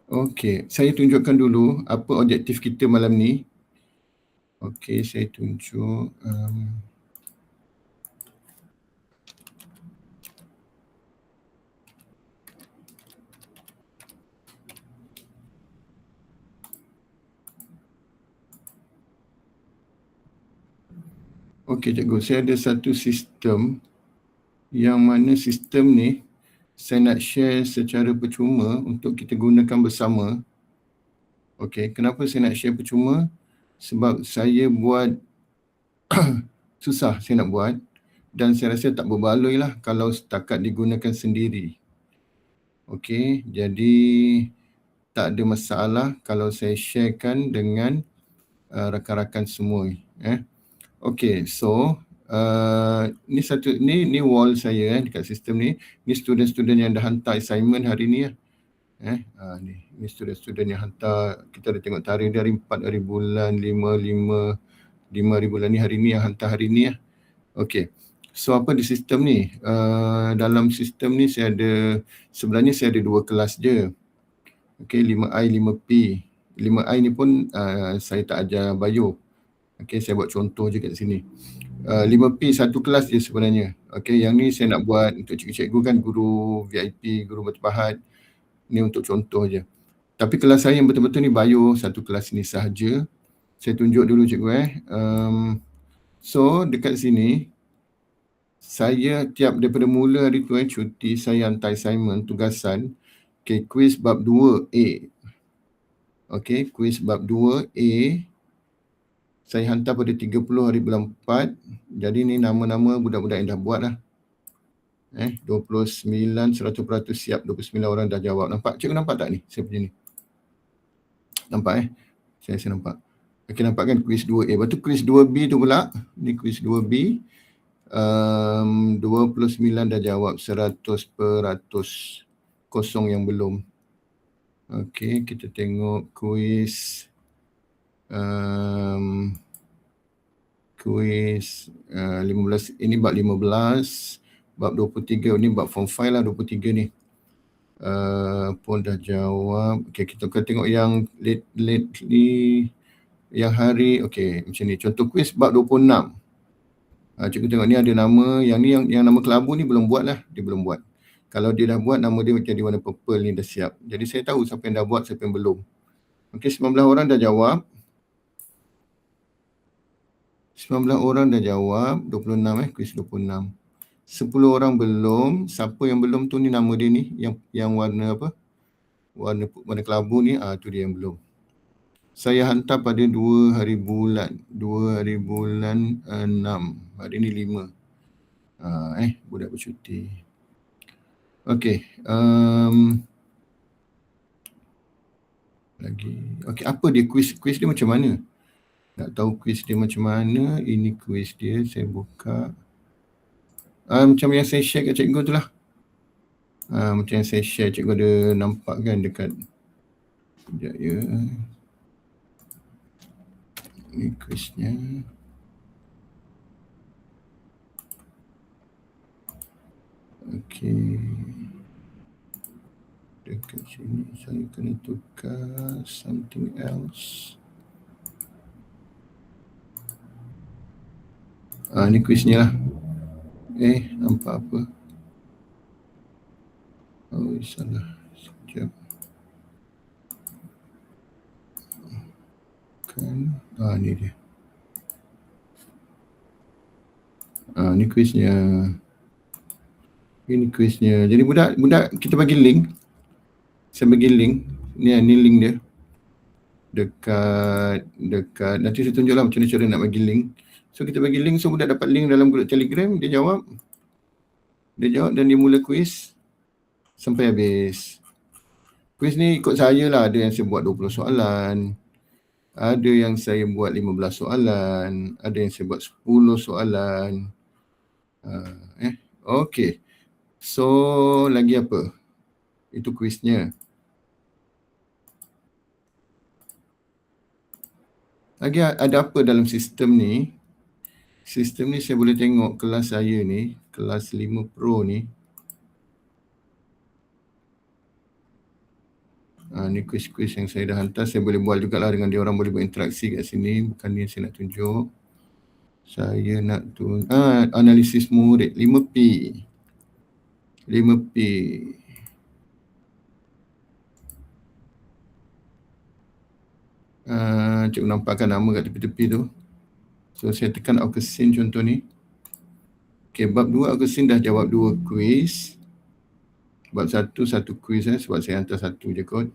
Okey, saya tunjukkan dulu apa objektif kita malam ni. Okey, saya tunjuk. Okey cikgu, saya ada satu sistem yang mana sistem ni saya nak share secara percuma untuk kita gunakan bersama. Okey, kenapa saya nak share percuma? Sebab saya buat susah saya nak buat dan saya rasa tak berbaloi lah kalau setakat digunakan sendiri. Okey, jadi tak ada masalah kalau saya sharekan dengan rakan-rakan semua. Okey, so ni wall saya dekat sistem ni. Ni student-student yang dah hantar assignment hari ni . Ni student-student yang hantar. Kita dah tengok tarikh dari 4 hari bulan 5 hari bulan ni, hari ni yang hantar hari ni . Okey. So apa di sistem ni? Dalam sistem ni sebenarnya saya ada 2 kelas je. Okey, 5I, 5P. 5I ni pun saya tak ajar bio. Okey, saya buat contoh je kat sini. 5P satu kelas je sebenarnya. Okey, yang ni saya nak buat untuk cikgu-cikgu kan, guru VIP, guru bertabahat. Ni untuk contoh je. Tapi kelas saya yang betul-betul ni bio, satu kelas ni sahaja. Saya tunjuk dulu cikgu . So dekat sini, saya daripada mula hari tu cuti, saya hantar assignment, tugasan. Okey, kuis bab 2A. Okey, kuis bab 2A. Saya hantar pada 30 hari bulan 4. Jadi ni nama-nama budak-budak yang dah buat lah. 29, 100% siap, 29 orang dah jawab. Nampak? Cikgu nampak tak ni? Saya punya ni. Nampak Saya nampak. Okey, nampak kan kuis 2A. Lepas tu kuis 2B tu pula. Ni kuis 2B. 29 dah jawab, 100%. Kosong yang belum. Okey, kita tengok kuis 15. Ini bab 15. Bab 23. Ini bab form 5 lah, 23 ni. Pun dah jawab. Okey, kita akan tengok yang lately. Yang hari, okey, macam ni. Contoh kuis bab 26. Cikgu tengok ni ada nama. Yang ni yang nama kelabu ni belum buat lah. Dia belum buat. Kalau dia dah buat, nama dia jadi warna purple ni dah siap. Jadi saya tahu siapa yang dah buat, siapa yang belum. Okey, 19 orang dah jawab. 19 orang dah jawab. 26 kuis 26. 10 orang belum. Siapa yang belum tu ni nama dia ni. Yang warna apa? Warna kelabu ni. Tu dia yang belum. Saya hantar pada 2 hari bulan. 2 hari bulan 6. Hari ni 5. Budak bercuti. Okey. Lagi. Okey, apa dia kuis dia macam mana? Nak tahu kuis dia macam mana? Ini kuis dia. Saya buka. Macam yang saya share kat cikgu tu lah. Macam yang saya share, cikgu ada nampak kan dekat. Sekejap ya. Ini kuisnya. Okey. Dekat sini saya kena tukar something else. Ni kuisnya lah. Nampak apa? Salah. Sekejap. Kan. Ni dia. Ni kuisnya. Ini kuisnya. Jadi budak kita bagi link. Saya bagi link. Ni link dia. Dekat nanti saya tunjuklah macam mana cara nak bagi link. So kita bagi link, so budak dapat link dalam grup Telegram, dia jawab dan dia mula kuis sampai habis. Kuis ni ikut saya lah, ada yang saya buat 20 soalan, ada yang saya buat 15 soalan, ada yang saya buat 10 soalan. Okey. So lagi apa? Itu kuisnya. Lagi ada apa dalam sistem ni? Sistem ni saya boleh tengok kelas saya ni, kelas 5 Pro ni. Ni kuis-kuis yang saya dah hantar. Saya boleh buat jugalah dengan dia, orang boleh berinteraksi kat sini. Bukan ni saya nak tunjuk. Saya nak analisis murid 5P. 5P. Cikgu nampakkan nama kat tepi-tepi tu. So saya tekan Augustine contoh ni. Okay, bab 2 Augustine dah jawab 2 kuis. Bab 1 satu kuis sebab saya hantar satu je kot.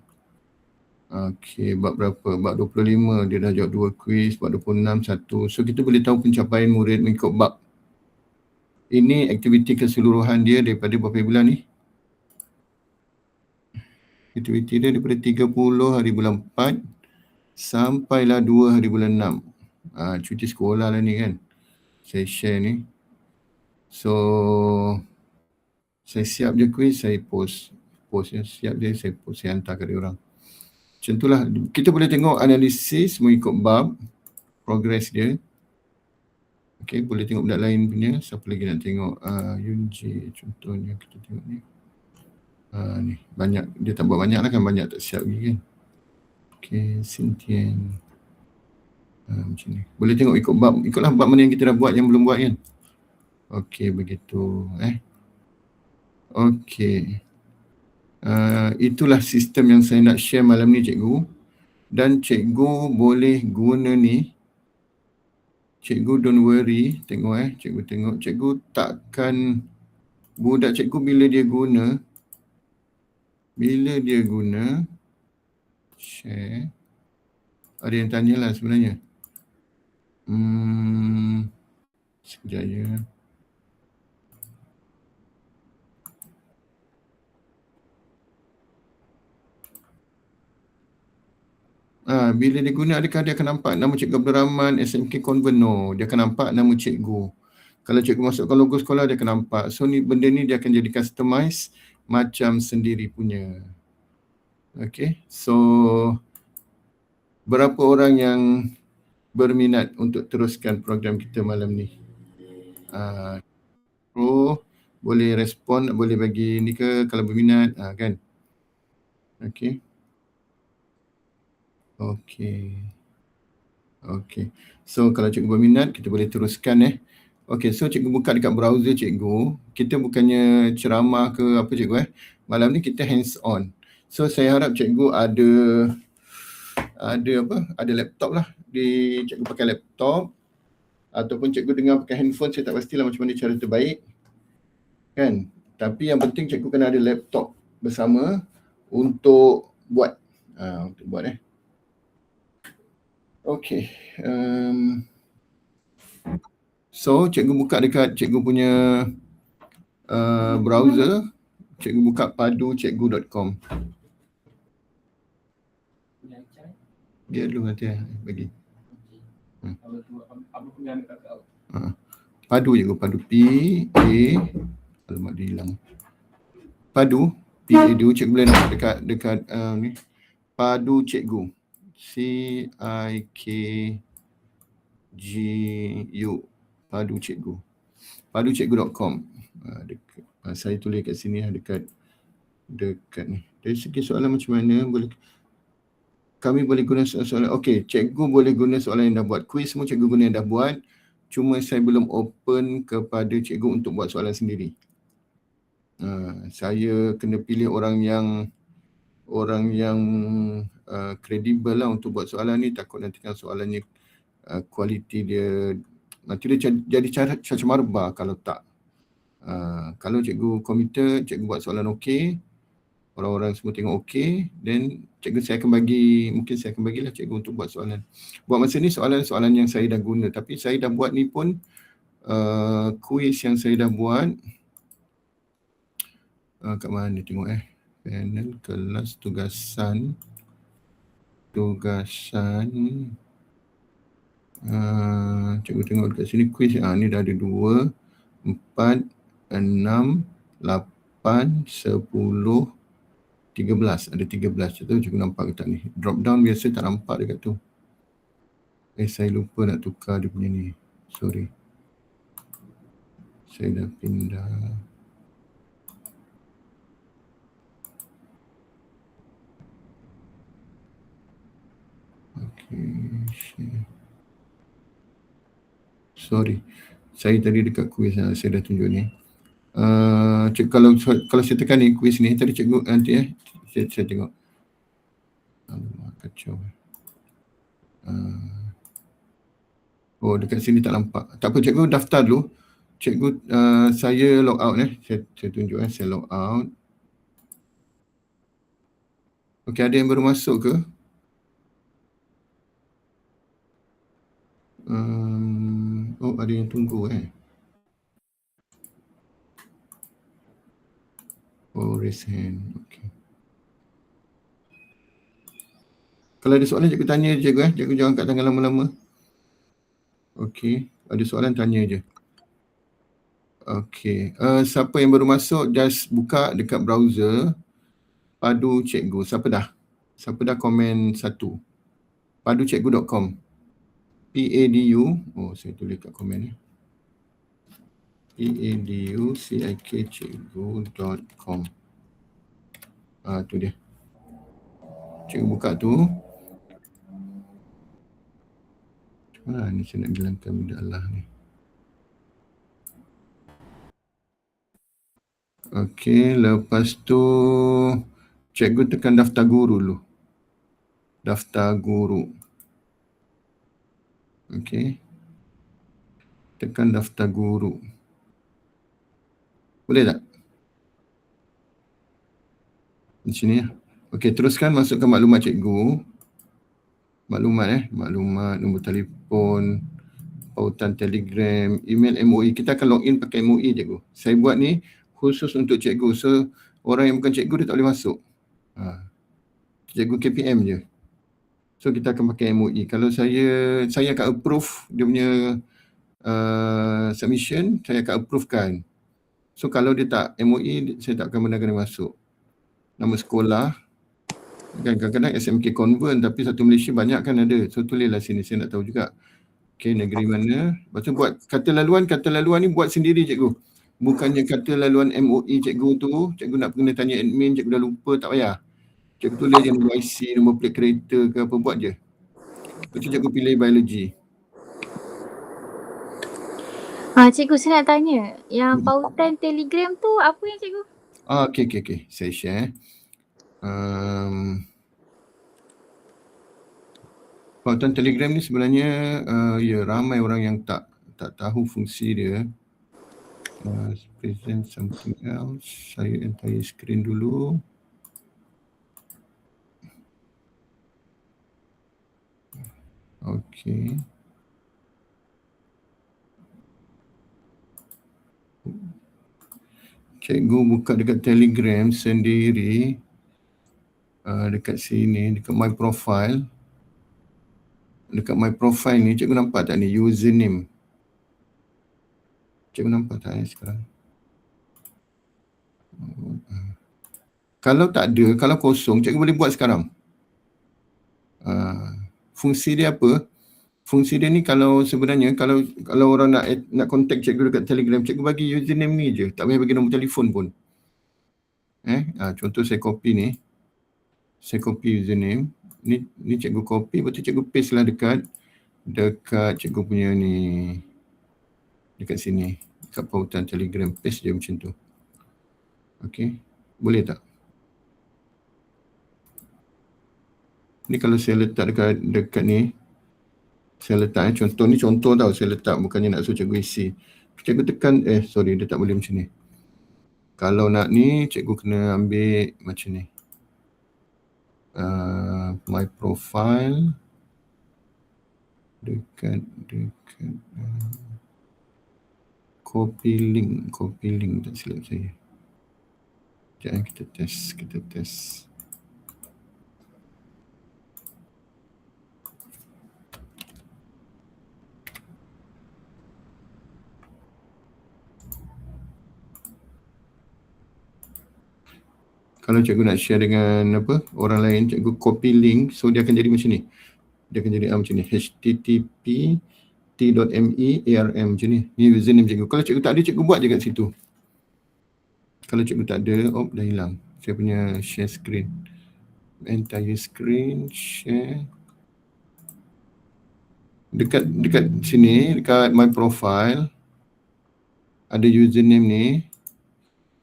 Okay, bab berapa? Bab 25 dia dah jawab 2 kuis, bab 26 satu. So kita boleh tahu pencapaian murid mengikut bab. Ini aktiviti keseluruhan dia daripada berapa bulan ni? Aktiviti dia daripada 30 hari bulan 4 sampailah 2 hari bulan 6. Cuti sekolah lah ni kan. Saya share ni. So saya siap je kuis, saya post ya, siap je saya post, saya hantar ke dia orang. Macam itulah, kita boleh tengok analisis mengikut bab, progress dia. Okay, boleh tengok benda lain punya. Siapa lagi nak tengok? Yunji contohnya kita tengok ni. Ni banyak, dia tak buat banyak lah kan, banyak tak siap lagi kan. Okay, Sintian. Macam ni. Boleh tengok ikut bab, ikutlah bab mana yang kita dah buat yang belum buat kan. Okay, begitu. Okay. Itulah sistem yang saya nak share malam ni cikgu. Dan cikgu boleh guna ni. Cikgu don't worry. Tengok cikgu tengok. Cikgu takkan, budak cikgu bila dia guna. Share. Ada yang tanyalah sebenarnya. Sekejap je. Bila dia guna, adakah dia akan nampak nama Cikgu Abdul Rahman, SMK Convent? No, dia akan nampak nama cikgu. Kalau cikgu masukkan logo sekolah, dia akan nampak. So benda ni dia akan jadi customize macam sendiri punya. Okay, so berapa orang yang berminat untuk teruskan program kita malam ni? Boleh respon, boleh bagi ni ke kalau berminat kan? Okay. So kalau cikgu berminat, kita boleh teruskan Okay, so cikgu buka dekat browser cikgu. Kita bukannya ceramah ke apa cikgu Malam ni kita hands on. So saya harap cikgu ada laptop lah. Cikgu pakai laptop ataupun cikgu dengar pakai handphone, saya tak pastilah macam mana cara terbaik. Kan? Tapi yang penting cikgu kena ada laptop bersama untuk buat. Okay. So cikgu buka dekat cikgu punya browser. Cikgu buka paducikgu.com. Dia dulu nanti bagi. Padu cikgu, padu alamak dia hilang. Padu PADU, cikgu boleh nampak dekat ni. Padu Cikgu. CIKGU. Padu Cikgu. Paducikgu.com. Saya tulis kat sini dekat ni. Dari segi soalan macam mana kami boleh guna soalan. Okey, cikgu boleh guna soalan yang dah buat. Kuis semua cikgu guna yang dah buat. Cuma saya belum open kepada cikgu untuk buat soalan sendiri. Saya kena pilih orang yang kredibel lah untuk buat soalan ni. Takut nanti kan soalannya kualiti dia nanti dia jadi caca marba kalau tak. Kalau cikgu komite, cikgu buat soalan okey, orang-orang semua tengok okey, then saya akan bagilah cikgu untuk buat soalan. Buat masa ni soalan-soalan yang saya dah guna, tapi saya dah buat ni pun kuis yang saya dah buat. Kat mana tengok panel kelas tugasan cikgu tengok dekat sini kuis ni dah ada 2 4 6 8 10 13, ada 13 tu cikgu nampak ke tak ni? Drop down biasa tak nampak dekat tu. Saya lupa nak tukar dia punya ni. Sorry. Saya dah pindah. Sorry. Saya tadi dekat kuis saya dah tunjuk ni. Kalau saya tekan ni kuis ni tadi cikgu nanti saya tengok. Alamak, kacau. Oh, dekat sini tak nampak. Tak apa, cikgu daftar dulu. Cikgu, saya log out saya tunjuk saya log out. Okey, ada yang baru masuk ke? Oh, ada yang tunggu Oh, raise hand. Okey. Kalau ada soalan cikgu tanya je cikgu Cikgu jangan angkat tangan lama-lama. Okey, ada soalan tanya je. Okey, siapa yang baru masuk just buka dekat browser Padu Cikgu. Siapa dah? Siapa dah komen satu? paducikgu.com. PADU. Oh, saya tulis kat komen ni. paducikgu.com. Tu dia. Cikgu buka tu. Ni saya nak bilangkan benda Allah ni. Okey, lepas tu cikgu tekan daftar guru dulu. Daftar guru. Okey. Tekan daftar guru. Boleh tak? Di sini ya. Okey, teruskan masukkan maklumat cikgu. Maklumat maklumat, nombor telefon, pautan Telegram, email MOE. Kita akan login pakai MOE cikgu. Saya buat ni khusus untuk cikgu. So orang yang bukan cikgu dia tak boleh masuk. Cikgu KPM je. So kita akan pakai MOE. Kalau saya akan approve dia punya submission, saya akan approvekan. So kalau dia tak MOE, saya tak akan benarkan dia masuk. Nama sekolah, kan kadang-kadang SMK Convent tapi satu Malaysia banyak kan ada. So tulislah sini, saya nak tahu juga. Okey, negeri mana. Lepas tu buat kata laluan ni buat sendiri cikgu. Bukannya kata laluan MOE cikgu tu, cikgu nak kena tanya admin, cikgu dah lupa, tak payah. Cikgu tulis je nombor IC, nombor plate kereta ke apa, buat je. Lepas tu cikgu pilih biologi. Cikgu saya nak tanya, yang pautan Telegram tu apa yang cikgu? Okey. Saya share. Pautan Telegram ni sebenarnya ramai orang yang tak tahu fungsi dia. Present something else. Saya entire screen dulu. Okey. Cikgu buka dekat Telegram sendiri. Dekat sini, dekat my profile. Dekat my profile ni, cikgu nampak tak ni username? Cikgu nampak tak sekarang? Kalau tak ada, kalau kosong, cikgu boleh buat sekarang. Fungsi dia apa? Fungsi dia ni kalau sebenarnya kalau orang nak contact cikgu dekat Telegram, cikgu bagi username ni je, tak payah bagi nombor telefon pun. Contoh saya copy ni. Saya copy username. Ni cikgu copy, lepas tu cikgu paste lah dekat cikgu punya ni. Dekat sini, dekat pautan Telegram, paste je macam tu. Okey, boleh tak? Ni kalau saya letak dekat ni, saya letak contoh ni contoh tau, saya letak bukannya nak suruh cikgu isi. Cikgu tekan, sorry dia tak boleh macam ni. Kalau nak ni, cikgu kena ambil macam ni. My profile. Dekat copy link tak silap saya. Sekejap kita test. Kalau cikgu nak share dengan orang lain, cikgu copy link, so dia akan jadi macam ni. Dia akan jadi macam ni, http t.me arm macam ni. Ni username cikgu. Kalau cikgu tak ada, cikgu buat je kat situ. Kalau cikgu tak ada, dah hilang. Saya punya share screen. Entire screen, share. Dekat sini, dekat my profile, ada username ni.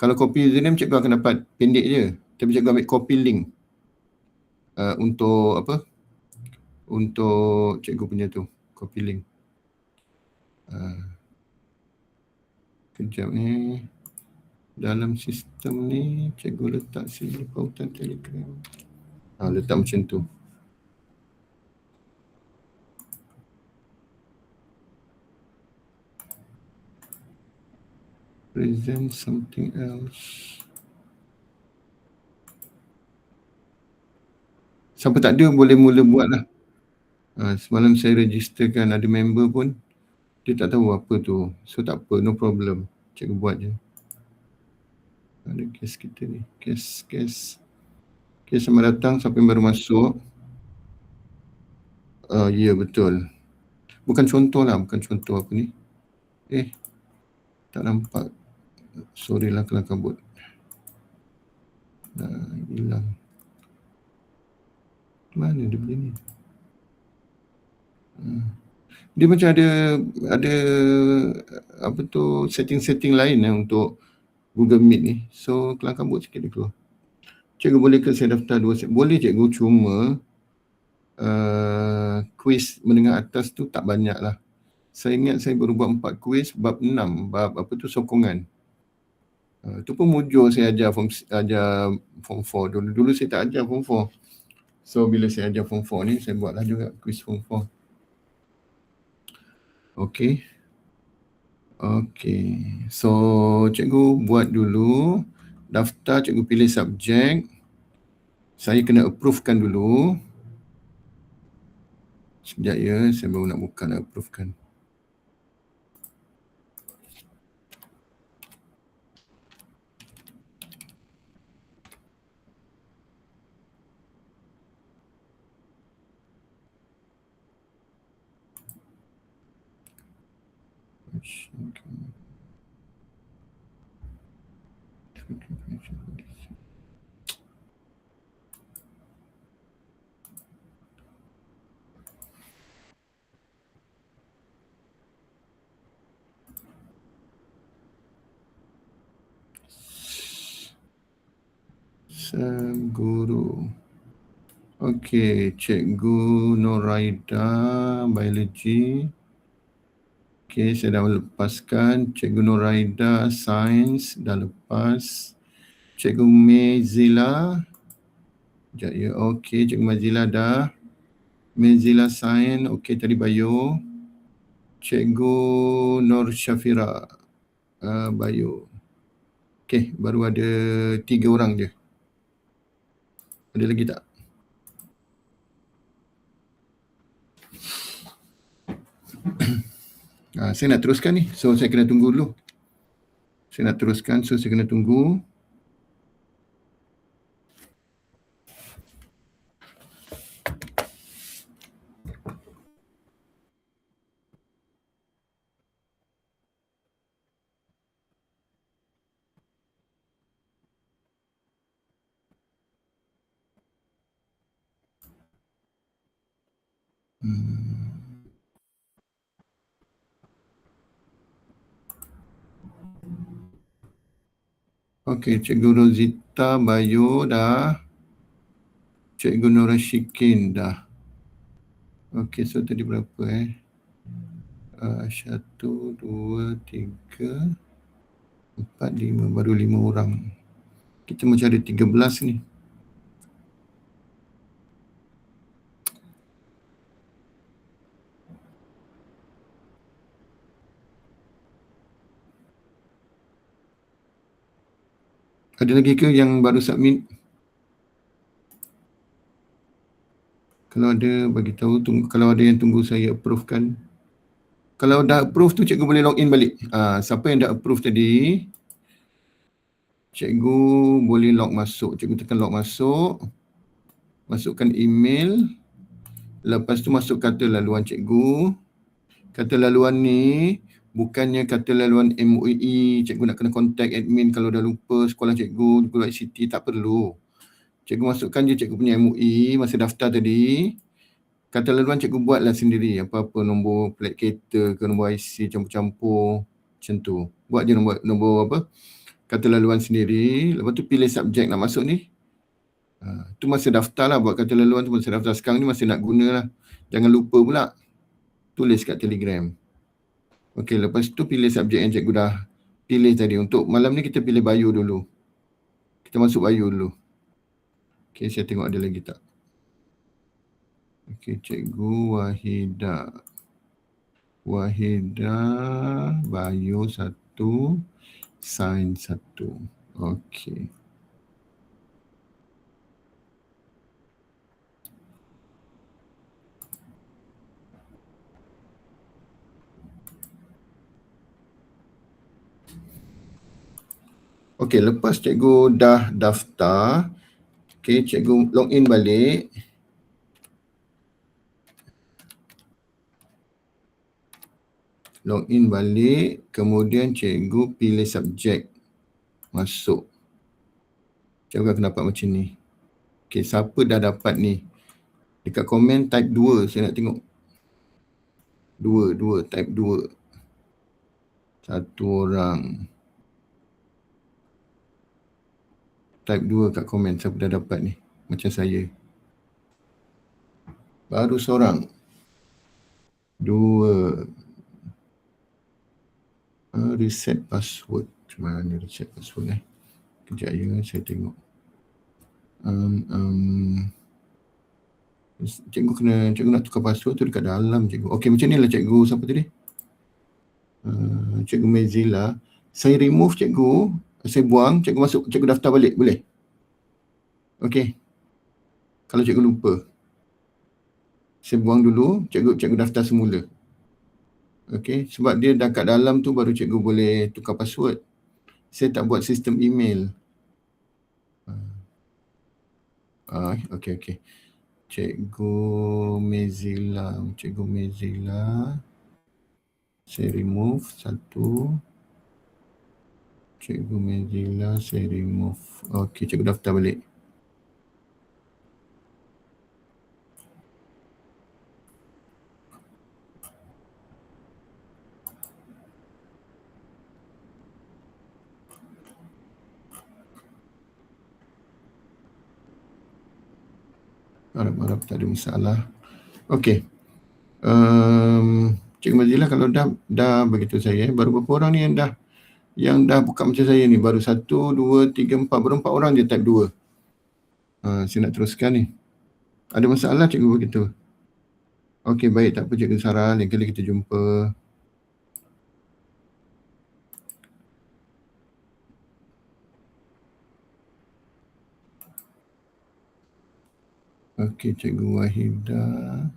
Kalau copy username, cikgu akan dapat pendek je. Tapi cikgu ambil copy link untuk apa? Untuk cikgu punya tu, copy link. Kejap ni. Dalam sistem ni, cikgu letak sini pautan Telegram. Letak macam tu. Present something else. Siapa tak ada boleh mula buat lah. Semalam saya registerkan ada member pun, dia tak tahu apa tu. So tak apa, no problem. Cikgu buat je. Ada kes kita ni. Kes selamat datang, siapa yang baru masuk. Ya, betul. Bukan contoh lah, bukan contoh apa ni. Tak nampak. Sorry lah kelang kabut. Hilang. Mana dia boleh ni? Dia macam ada apa tu, setting lain untuk Google Meet ni. So kelang kabut sikit dia keluar. Cikgu boleh ke saya daftar 2 set? Boleh cikgu, cuma kuis menengah atas tu tak banyak lah. Saya ingat saya baru buat 4 kuis, bab 6, bab apa tu, sokongan. Itu pun mujur saya ajar form 4. Dulu saya tak ajar form 4. So bila saya ajar form 4 ni, saya buatlah juga kuis form 4. Okay. So cikgu buat dulu. Daftar, cikgu pilih subjek. Saya kena approvekan dulu. Sekejap ya, saya baru nak buka nak approvekan. Guru. Okey, Cikgu Noraida, biologi. Okey, saya dah lepaskan. Cikgu Noraida, sains, dah lepas. Cikgu Mezila. Sekejap ya. Okey, Cikgu Mezila dah. Mezila sains, okey, tadi bio. Cikgu Nur Syafira, bio. Okey, baru ada 3 orang je. Ada lagi tak? Saya nak teruskan ni. So, saya kena tunggu dulu. Saya nak teruskan, so saya kena tunggu. Okey, Cikgu Rosita bio dah. Cikgu Nora Syikin dah. Okey, so tadi berapa 1, 2, 3, 4, 5, baru 5 orang. Kita macam ada 13 ni. Ada lagi ke yang baru submit? Kalau ada, bagi tahu. Kalau ada yang tunggu saya approvekan. Kalau dah approve tu, cikgu boleh login balik. Siapa yang dah approve tadi, cikgu boleh log masuk. Cikgu tekan log masuk. Masukkan email. Lepas tu masuk kata laluan cikgu. Kata laluan ni bukannya kata laluan MOE. Cikgu nak kena contact admin kalau dah lupa sekolah cikgu, lupa ICT, tak perlu. Cikgu masukkan je cikgu punya MOE masa daftar tadi. kata laluan cikgu buatlah sendiri. Apa-apa nombor plat kereta ke nombor IC campur-campur macam tu. Buat je nombor apa, kata laluan sendiri. Lepas tu pilih subjek nak masuk ni. Tu masa daftar lah, buat kata laluan tu masa daftar. Sekarang ni masa nak guna lah. Jangan lupa pula tulis kat Telegram. Okey, lepas tu pilih subjek yang cikgu dah pilih tadi. Untuk malam ni kita pilih bio dulu. Kita masuk bio dulu. Okey, saya tengok ada lagi tak. Okey, cikgu Wahidah, bio 1, sains 1. Okey. Okey, lepas cikgu dah daftar, okey, cikgu login balik. Login balik, kemudian cikgu pilih subjek masuk. Cikgu akan dapat macam ni. Okey, siapa dah dapat ni? Dekat komen type 2, saya nak tengok. 2, type 2. Satu orang. Type 2 kat komen, siapa dah dapat ni? Macam saya. Baru seorang. 2. Reset password. Macam mana reset password Kejap ya, saya tengok. Cikgu nak tukar password tu dekat dalam cikgu. Okey, macam ni lah cikgu. Siapa tadi? Cikgu Mezila. Saya remove cikgu. Saya buang. Cikgu masuk. Cikgu daftar balik. Boleh? Okey. Kalau cikgu lupa. Saya buang dulu. Cikgu daftar semula. Okey. Sebab dia dah kat dalam tu baru cikgu boleh tukar password. Saya tak buat sistem email. Okey. Cikgu Mezila. Saya remove 1. Cikgu Mezila, saya remove. Okey, cikgu daftar balik. Harap-harap tak ada masalah. Okey. Cikgu Mazila, kalau dah begitu saya, baru berapa orang ni yang dah buka macam saya ni? Baru 1, 2, 3, 4. Baru 4 orang je type 2. Saya nak teruskan ni. Ada masalah cikgu begitu? Okey, baik. Tak apa cikgu Sarah. Lain kali kita jumpa. Okey, cikgu Wahidah.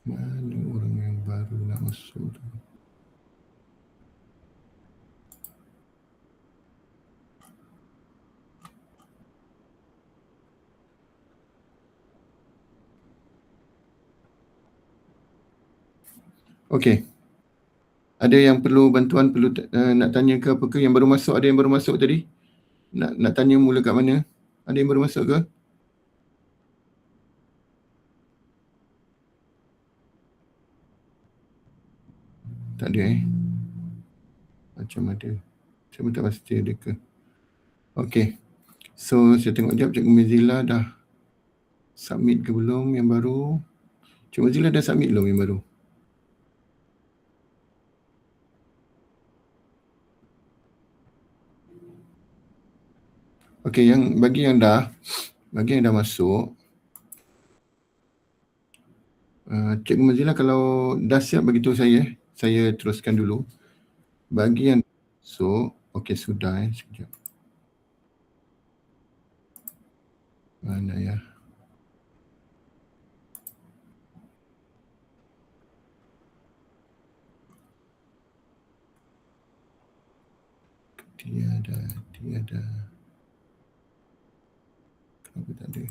Mana orang yang baru nak masuk tu? Okey. Ada yang perlu bantuan, perlu nak tanya ke apa ke? Yang baru masuk, ada yang baru masuk tadi? Nak tanya mula kat mana? Ada yang baru masuk ke? Tak ada macam ada. Saya pun tak pasti ada ke. Okey. So, saya tengok sekejap Cikgu Mezila dah submit ke belum yang baru. Cikgu Mezila dah submit belum yang baru? Okey, bagi yang dah masuk, Cikgu Mezila kalau dah siap beritahu saya teruskan dulu. Bagi yang masuk, okey sudah sekejap. Mana ya? Tiada. Kenapa tak ada?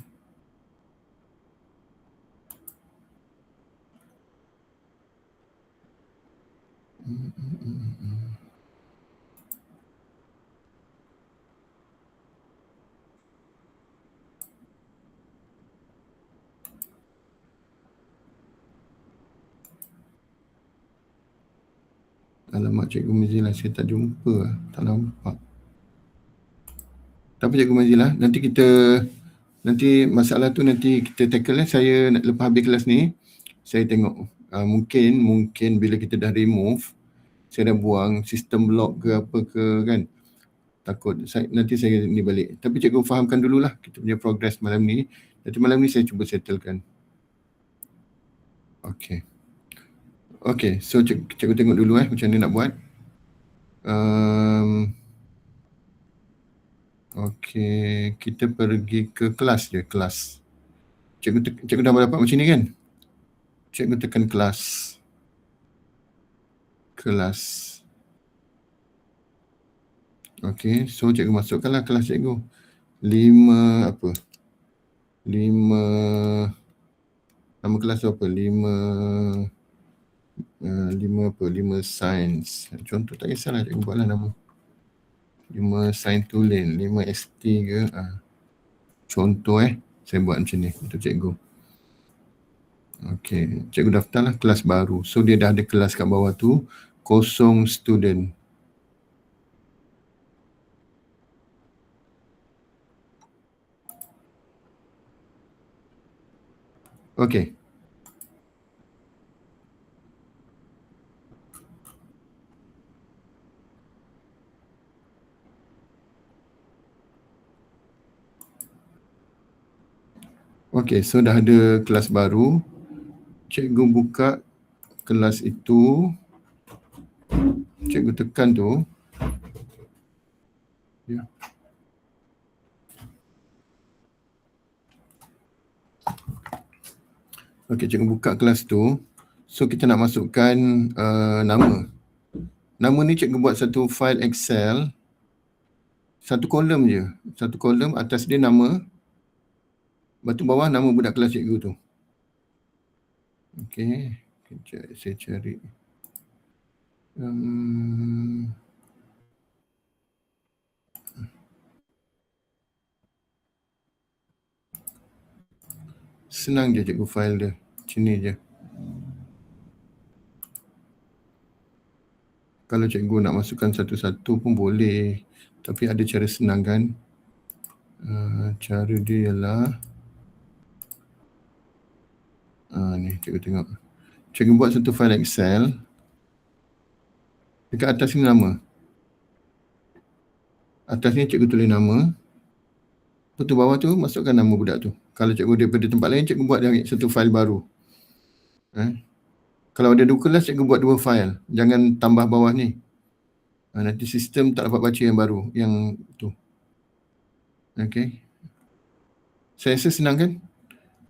Alamak Cikgu Mazila, saya tak jumpa lah. Tak nampak. Tak apa Cikgu Mazila, nanti masalah tu nanti kita tackle lah. Saya lepas habis kelas ni, saya tengok mungkin bila kita dah remove, saya dah buang sistem block ke apa ke kan. Takut nanti saya ni balik. Tapi cikgu fahamkan dululah kita punya progress malam ni. Nanti malam ni saya cuba settlekan. Okay, so cikgu tengok dulu macam mana nak buat. Okay, kita pergi ke kelas je, kelas. Cikgu dah dapat macam ni kan? Cikgu tekan kelas. Okay, so cikgu masukkanlah kelas cikgu. 5 apa? 5 nama kelas tu apa? 5 sains. Contoh tak kisahlah cikgu buatlah nama. 5 sains tulen, 5 ST ke. Contoh saya buat macam ni untuk cikgu. Okay, cikgu daftarlah kelas baru. So dia dah ada kelas kat bawah tu, kosong student. Okay. Okay, so dah ada kelas baru. Cikgu buka kelas itu. Cikgu tekan tu. Ya. Okay, cikgu buka kelas tu. So kita nak masukkan nama. Nama ni cikgu buat satu file Excel. Satu kolom je. Satu kolom, atas dia nama. Lepas tu bawah nama budak kelas cikgu tu. Okay, kejap saya cari. Senang je cikgu file dia. Macam ni je. Kalau cikgu nak masukkan satu-satu pun boleh. Tapi ada cara senang kan. Cara dia ialah ni cikgu tengok. Cikgu buat satu file Excel. Dekat atas ni nama. Atas ni cikgu tulis nama. Lepas tu bawah tu masukkan nama budak tu. Kalau cikgu daripada tempat lain, cikgu buat satu file baru. Kalau ada 2 kelas, cikgu buat 2 file. Jangan tambah bawah ni. Nanti sistem tak dapat baca yang baru. Yang tu. Okay. Saya rasa senang kan?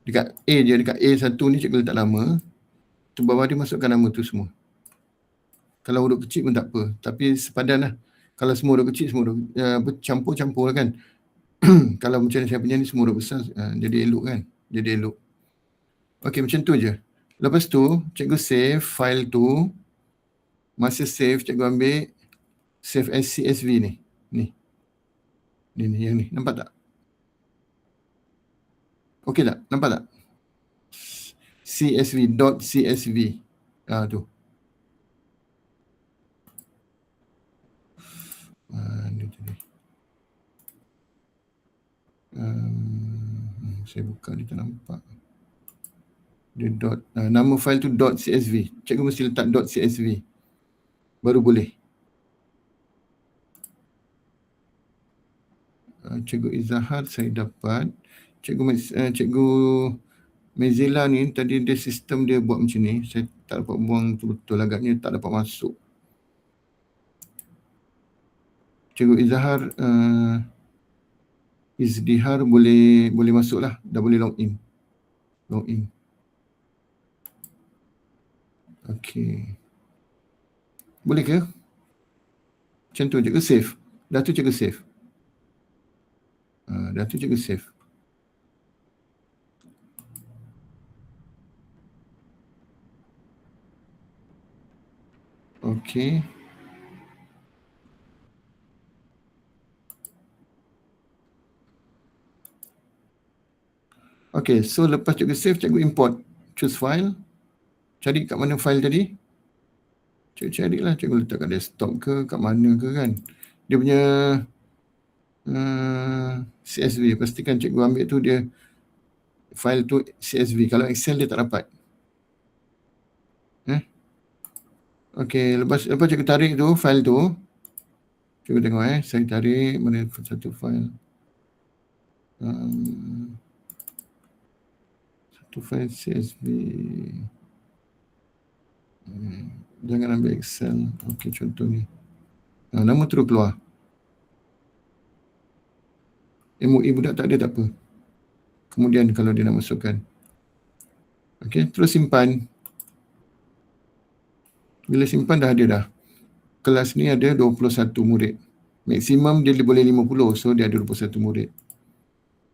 Dekat A je, dekat A1 ni cikgu letak nama. Tu bawah dia masukkan nama tu semua. Kalau huruf kecil pun tak apa. Tapi sepadan lah. Kalau semua huruf kecil, semua huruf campur-campur lah kan. Kalau macam saya punya ni semua huruf besar, jadi elok kan. Jadi elok. Okay, macam tu je. Lepas tu, cikgu save file tu. Masa save, cikgu ambil save as CSV ni. Ni, yang ni. Nampak tak? Okey tak? Nampak tak? CSV. Tu. Ni tadi. Saya buka, dia tak nampak. Dia nama file tu .csv. Cikgu mesti letak .csv. Baru boleh. Cikgu Izahar saya dapat. Cikgu Mazila ni tadi dia sistem dia buat macam ni. Saya tak dapat buang betul-betul, agaknya tak dapat masuk. Cikgu Izahar Izdihar boleh masuk lah. Dah boleh login. Okey. Boleh ke? Macam tu je ke save? Dah tu cikgu save. Dah tu cikgu save. Okey. Okey, so lepas cikgu save, cikgu import. Choose file. Cari kat mana file tadi? Cikgu carilah, cikgu letak kat desktop ke, kat mana ke kan. Dia punya CSV, pastikan cikgu ambil tu dia file tu CSV. Kalau Excel dia tak dapat. Okey, lepas cikgu tarik tu file tu. Cikgu tengok saya tarik mana satu file. Satu file CSV. Jangan ambil Excel. Okey, contoh ni. Nama terus keluar. MOE budak tak ada tak apa. Kemudian kalau dia nak masukkan. Okey, terus simpan. Bila simpan dah ada dah. Kelas ni ada 21 murid. Maksimum dia boleh 50, so dia ada 21 murid.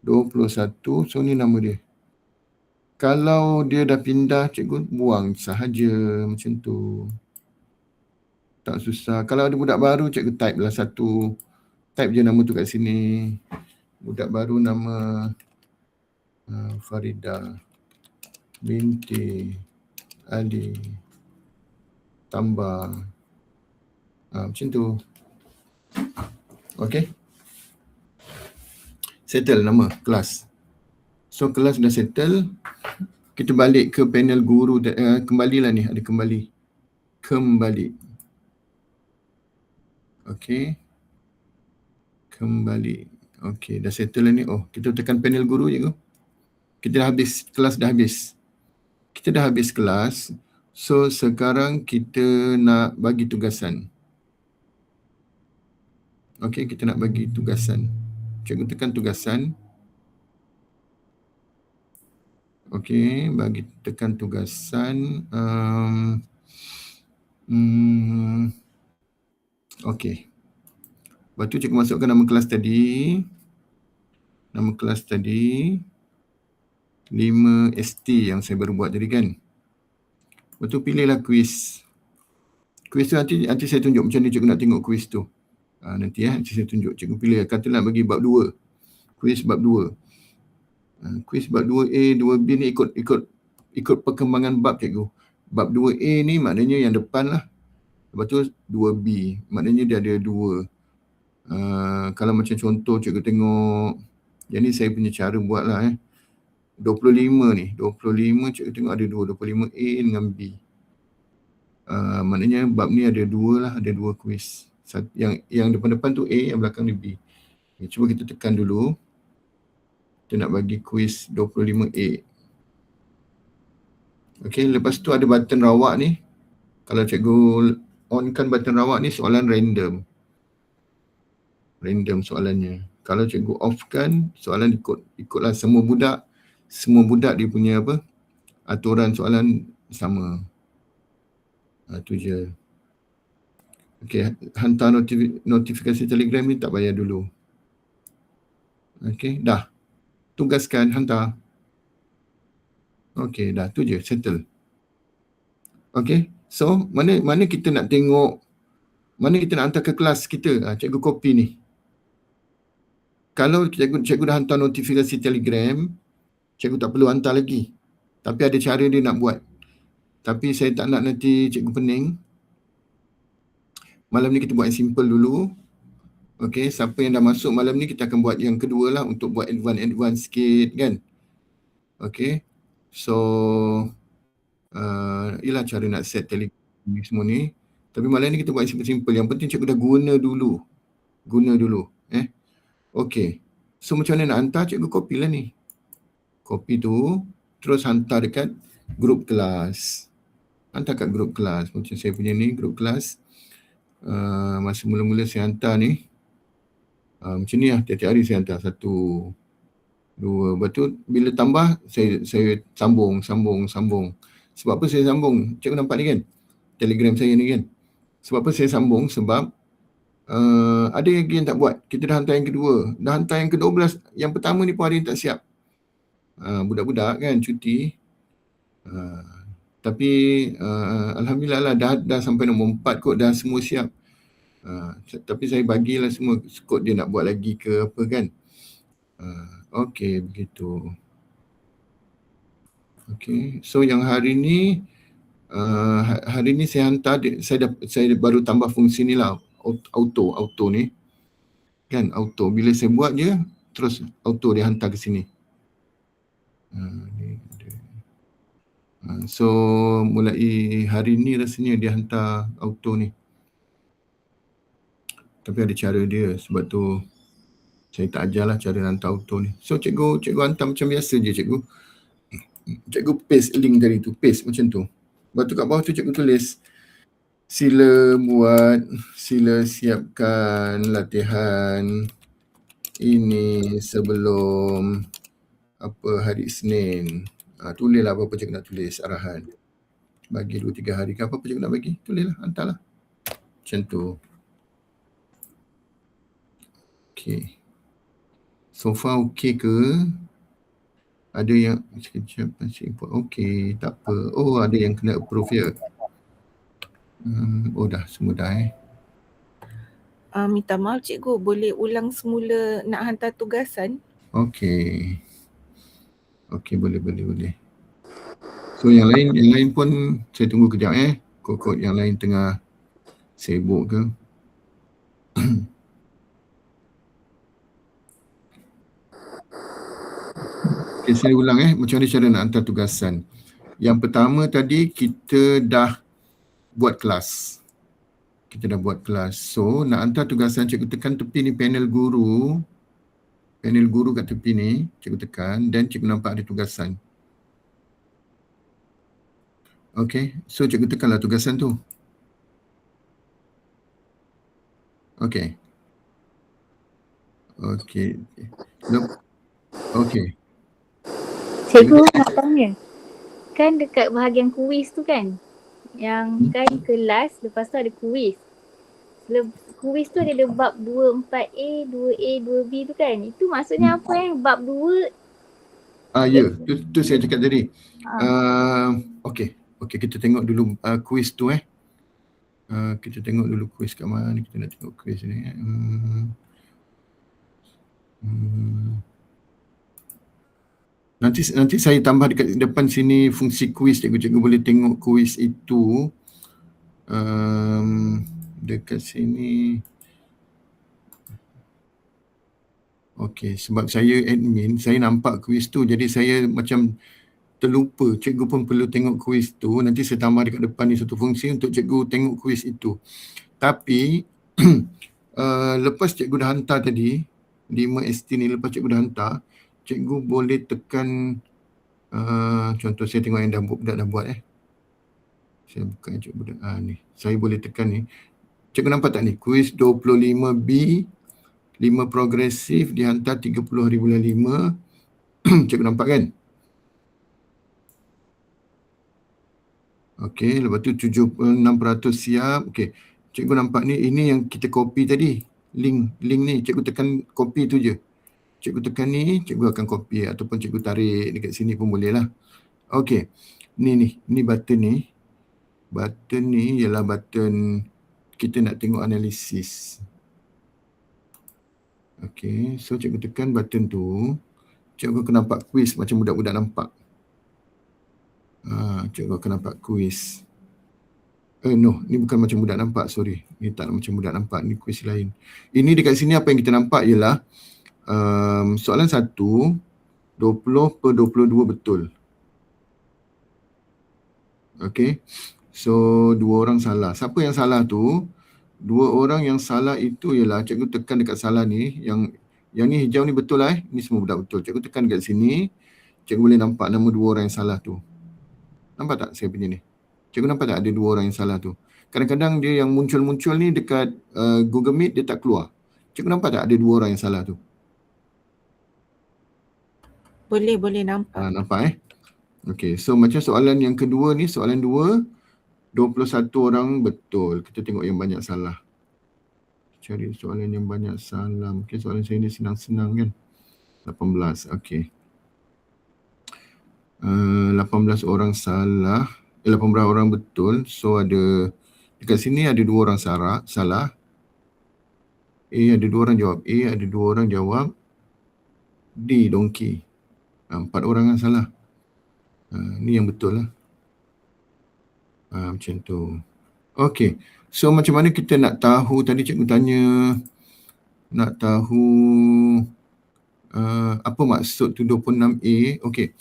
21, so ni nama dia. Kalau dia dah pindah, cikgu buang sahaja macam tu. Tak susah. Kalau ada budak baru, cikgu type lah satu. Type je nama tu kat sini. Budak baru nama Farida binti Ali. Tambah. Macam tu. Okey. Settle nama kelas. So kelas dah settle. Kita balik ke panel guru. Kembalilah ni. Ada kembali. Kembali. Okey. Kembali. Okey. Dah settle lah ni. Oh, kita tekan panel guru je. Kita dah habis. Kelas dah habis. Kita dah habis kelas. So sekarang kita nak bagi tugasan. Okey, kita nak bagi tugasan. Cikgu tekan tugasan. Okey, bagi tekan tugasan. Okey. Lepas tu cikgu masukkan nama kelas tadi. Nama kelas tadi 5ST yang saya baru buat tadi kan. Lepas tu pilihlah quiz. Quiz tu nanti saya tunjuk macam mana cikgu nak tengok quiz tu. Nanti saya tunjuk. Cikgu pilih. Katalah bagi bab 2. Quiz bab 2. Quiz bab 2A, 2B ni ikut perkembangan bab cikgu. Bab 2A ni maknanya yang depan lah. Lepas tu 2B. Maknanya dia ada 2. Kalau macam contoh cikgu tengok. Yang ni saya punya cara buat lah 25 ni. 25 cikgu tengok ada 2. 25A dengan B. Maknanya bab ni ada 2 lah. Ada 2 quiz. Yang depan-depan tu A, yang belakang ni B. Cuba kita tekan dulu. Kita nak bagi quiz 25A. Okey, lepas tu ada button rawak ni. Kalau cikgu onkan button rawak ni, soalan random. Random soalannya. Kalau cikgu offkan, soalan ikutlah semua budak dia punya aturan soalan sama. Tu je. Okey, hantar notifikasi Telegram ni tak payah dulu. Okey, dah. Tugaskan, hantar. Okey, dah. Tu je, settle. Okey, so mana kita nak tengok, mana kita nak hantar ke kelas kita. Cikgu copy ni. Kalau cikgu dah hantar notifikasi Telegram, cikgu tak perlu hantar lagi. Tapi ada cara dia nak buat. Tapi saya tak nak nanti cikgu pening. Malam ni kita buat yang simple dulu. Okey, siapa yang dah masuk malam ni kita akan buat yang kedua lah untuk buat advance sikit kan. Okey. So ialah cara nak set Telegram ni semua ni. Tapi malam ni kita buat yang simple-simple. Yang penting cikgu dah guna dulu. Okey. So macam mana nak hantar, cikgu copy lah ni. Copy tu terus hantar dekat grup kelas. Hantar kat grup kelas. Macam saya punya ni grup kelas. Masa mula-mula saya hantar ni. Macam ni lah, tiap-tiap hari saya hantar 1, 2. Lepas tu bila tambah, saya sambung. Sebab apa saya sambung? Cikgu nampak ni kan? Telegram saya ni kan? Sebab apa saya sambung? Sebab ada lagi yang tak buat. Kita dah hantar yang kedua. Dah hantar yang ke-12. Yang pertama ni pun ada yang tak siap. Budak-budak kan cuti. Tapi Alhamdulillah lah dah sampai nombor 4 kot, dah semua siap. Tapi saya bagilah semua kod dia nak buat lagi ke apa kan. Okey, begitu. Okey, so yang hari ni saya hantar, saya baru tambah fungsi ni lah, auto ni kan, auto bila saya buat je terus auto dia hantar ke sini. So mulai hari ni rasanya dia hantar auto ni, tapi ada cara dia, sebab tu saya tak ajarlah cara hantar auto ni. So cikgu hantar macam biasa je cikgu. Cikgu paste link tadi tu, paste macam tu. Lepas tu kat bawah tu cikgu tulis, sila siapkan latihan ini sebelum hari Isnin. Tulislah apa-apa cikgu nak tulis, arahan. Bagi 2-3 hari ke apa-apa cikgu nak bagi, tulislah, hantarlah. Macam tu. Okay. So far okay ke? Ada yang sekejap masih import. Okay, tak apa. Oh, ada yang kena approve ya. Dah semua dah Minta maaf cikgu, boleh ulang semula nak hantar tugasan? Okay, boleh. So yang lain pun saya tunggu kejap Kod-kod yang lain tengah sibuk ke. Okay, saya ulang macam mana cara nak hantar tugasan. Yang pertama tadi kita dah buat kelas. So nak hantar tugasan, cikgu tekan tepi ni panel guru. Panel guru kat tepi ni cikgu tekan dan cikgu nampak ada tugasan. Okay, so cikgu tekanlah tugasan tu. Okay. Okay. Cikgu nak tanya, kan dekat bahagian kuis tu kan, yang kan kelas, lepas tu ada kuis. Kuis tu ada bab 2, 4A, 2A, 2B tu kan. Itu maksudnya apa bab 2? Ya, tu saya cakap tadi. Okay, kita tengok dulu kuis tu kita tengok dulu kuis kat mana. Kita nak tengok kuis ni. Nanti saya tambah dekat depan sini fungsi kuis. Cikgu boleh tengok kuis itu dekat sini. Okey, sebab saya admin, saya nampak kuis tu, jadi saya macam terlupa. Cikgu pun perlu tengok kuis tu. Nanti saya tambah dekat depan ni satu fungsi untuk cikgu tengok kuis itu. Tapi lepas cikgu dah hantar tadi 5ST ni, lepas cikgu dah hantar, cikgu boleh tekan contoh saya tengok yang budak dah buat saya buka yang cikgu budak ni. Saya boleh tekan ni. Cikgu nampak tak ni? Kuis 25B 5 progresif dihantar 30 hari bulan 5. Cikgu nampak kan? Okey, lepas tu 76% siap. Okey. Cikgu nampak ni, ini yang kita copy tadi. Link ni, cikgu tekan copy tu je. Cikgu tekan ni, cikgu akan copy ataupun cikgu tarik dekat sini pun boleh lah. Okey. Ni button ni. Button ni ialah button kita nak tengok analisis. Okey, so cikgu tekan button tu. Cikgu akan nampak quiz macam budak-budak nampak. Cikgu akan nampak quiz. No, ni bukan macam budak nampak, sorry. Ni tak macam budak nampak, ni quiz lain. Ini dekat sini apa yang kita nampak ialah soalan 1, 20/22 betul. Okey. So 2 orang salah. Siapa yang salah tu? 2 orang yang salah itu ialah cikgu tekan dekat salah ni, yang ni hijau ni betul ni semua budak betul. Cikgu tekan dekat sini, cikgu boleh nampak nama 2 orang yang salah tu. Nampak tak saya punya ni? Cikgu nampak tak ada 2 orang yang salah tu? Kadang-kadang dia yang muncul-muncul ni dekat Google Meet dia tak keluar. Cikgu nampak tak ada 2 orang yang salah tu? Boleh nampak. Nampak Okey, so macam soalan yang kedua ni, soalan 2, 21 orang betul. Kita tengok yang banyak salah. Cari soalan yang banyak salah. Mungkin soalan saya ni senang-senang kan. 18, okey. 18 orang salah. 18 orang betul. So ada, dekat sini ada 2 orang salah. A ada 2 orang jawab A, ada 2 orang jawab D, donkey. 4 orang yang salah. Ni yang betul lah. Macam tu. Okey. So macam mana kita nak tahu, tadi cikgu tanya, nak tahu apa maksud tu 26A. Okey.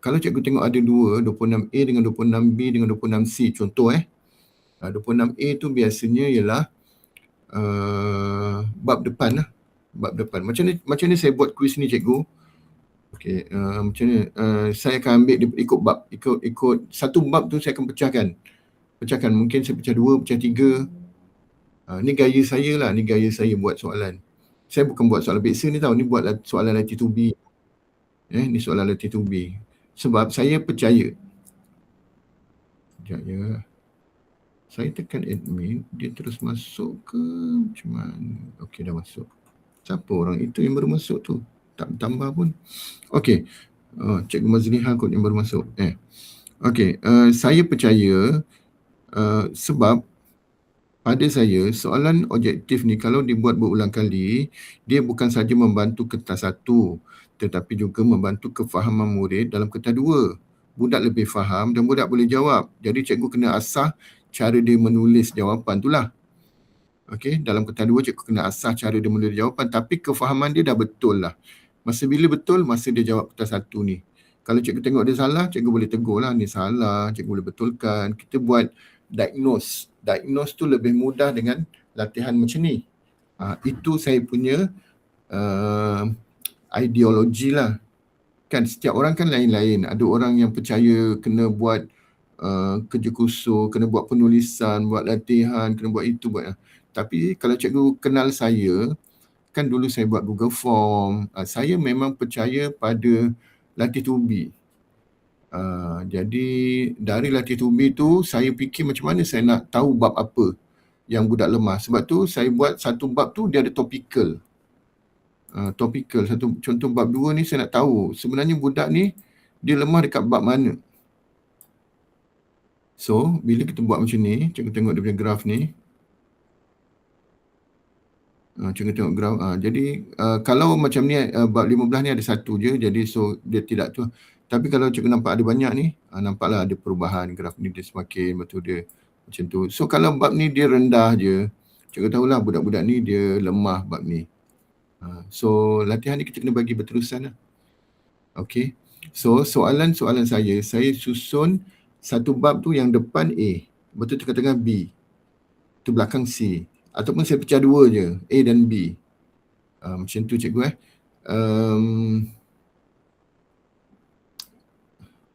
Kalau cikgu tengok ada 2, 26A dengan 26B dengan 26C. Contoh 26A tu biasanya ialah bab depan lah. Bab depan. Macam ni saya buat kuis ni cikgu. Okey, macam ni. Saya akan ambil ikut bab. Ikut satu bab tu saya akan pecahkan. Mungkin saya pecah 2, pecah 3. Ni gaya saya lah. Ni gaya saya buat soalan. Saya bukan buat soalan biasa ni tau. Ni buat soalan latitude 2B. Ni soalan latitude 2B. Sebab saya percaya. Sekejap ya. Saya tekan admin. Dia terus masuk ke macam mana? Okey, dah masuk. Siapa orang itu yang baru masuk tu? Tak tambah pun. Okey. Cikgu Mazliha kot yang baru masuk. Okey. Saya percaya sebab pada saya soalan objektif ni kalau dibuat berulang kali, dia bukan saja membantu kertas 1 tetapi juga membantu kefahaman murid dalam kertas 2. Budak lebih faham dan budak boleh jawab. Jadi cikgu kena asah cara dia menulis jawapan tu lah. Okey, dalam kertas 2 cikgu kena asah cara dia menulis jawapan, tapi kefahaman dia dah betul lah. Masa bila betul? Masa dia jawab kertas 1 ni. Kalau cikgu tengok dia salah, cikgu boleh tegur lah, ni salah, cikgu boleh betulkan. Kita buat diagnose. Diagnose tu lebih mudah dengan latihan macam ni. Itu saya punya ideologi lah. Kan setiap orang kan lain-lain. Ada orang yang percaya kena buat kerja kursus, kena buat penulisan, buat latihan, kena buat itu, buat. Tapi kalau cikgu kenal saya, kan dulu saya buat Google Form. Saya memang percaya pada latitude 2B. Jadi dari latitude 2B tu saya fikir macam mana saya nak tahu bab apa yang budak lemah. Sebab tu saya buat satu bab tu dia ada topical. Satu contoh bab 2 ni saya nak tahu sebenarnya budak ni dia lemah dekat bab mana. So bila kita buat macam ni, cikgu tengok dia punya graf ni. Cikgu tengok graf. Jadi kalau macam ni bab 15 ni ada satu je, jadi so dia tidak tu. Tapi kalau cikgu nampak ada banyak ni, nampaklah ada perubahan graf ni, dia semakin betul dia macam tu. So kalau bab ni dia rendah je, cikgu tahulah budak-budak ni dia lemah bab ni. So latihan ni kita kena bagi berterusan lah. Okay. So soalan-soalan saya susun satu bab tu yang depan A, betul tengah-tengah B, tu belakang C. Ataupun saya pecah 2 je, A dan B. Macam tu cikgu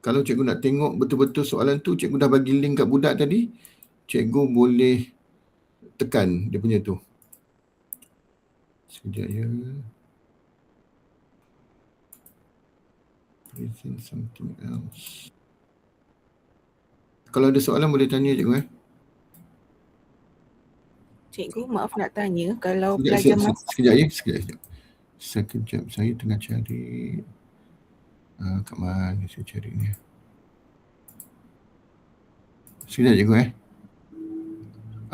Kalau cikgu nak tengok betul-betul soalan tu, cikgu dah bagi link kat budak tadi, cikgu boleh tekan dia punya tu. Sekejap ya. Present something else. Kalau ada soalan boleh tanya cikgu Cikgu, maaf nak tanya, kalau pelajar Sekejap. Saya tengah cari. Kat mana saya cari ni? Sekejap cikgu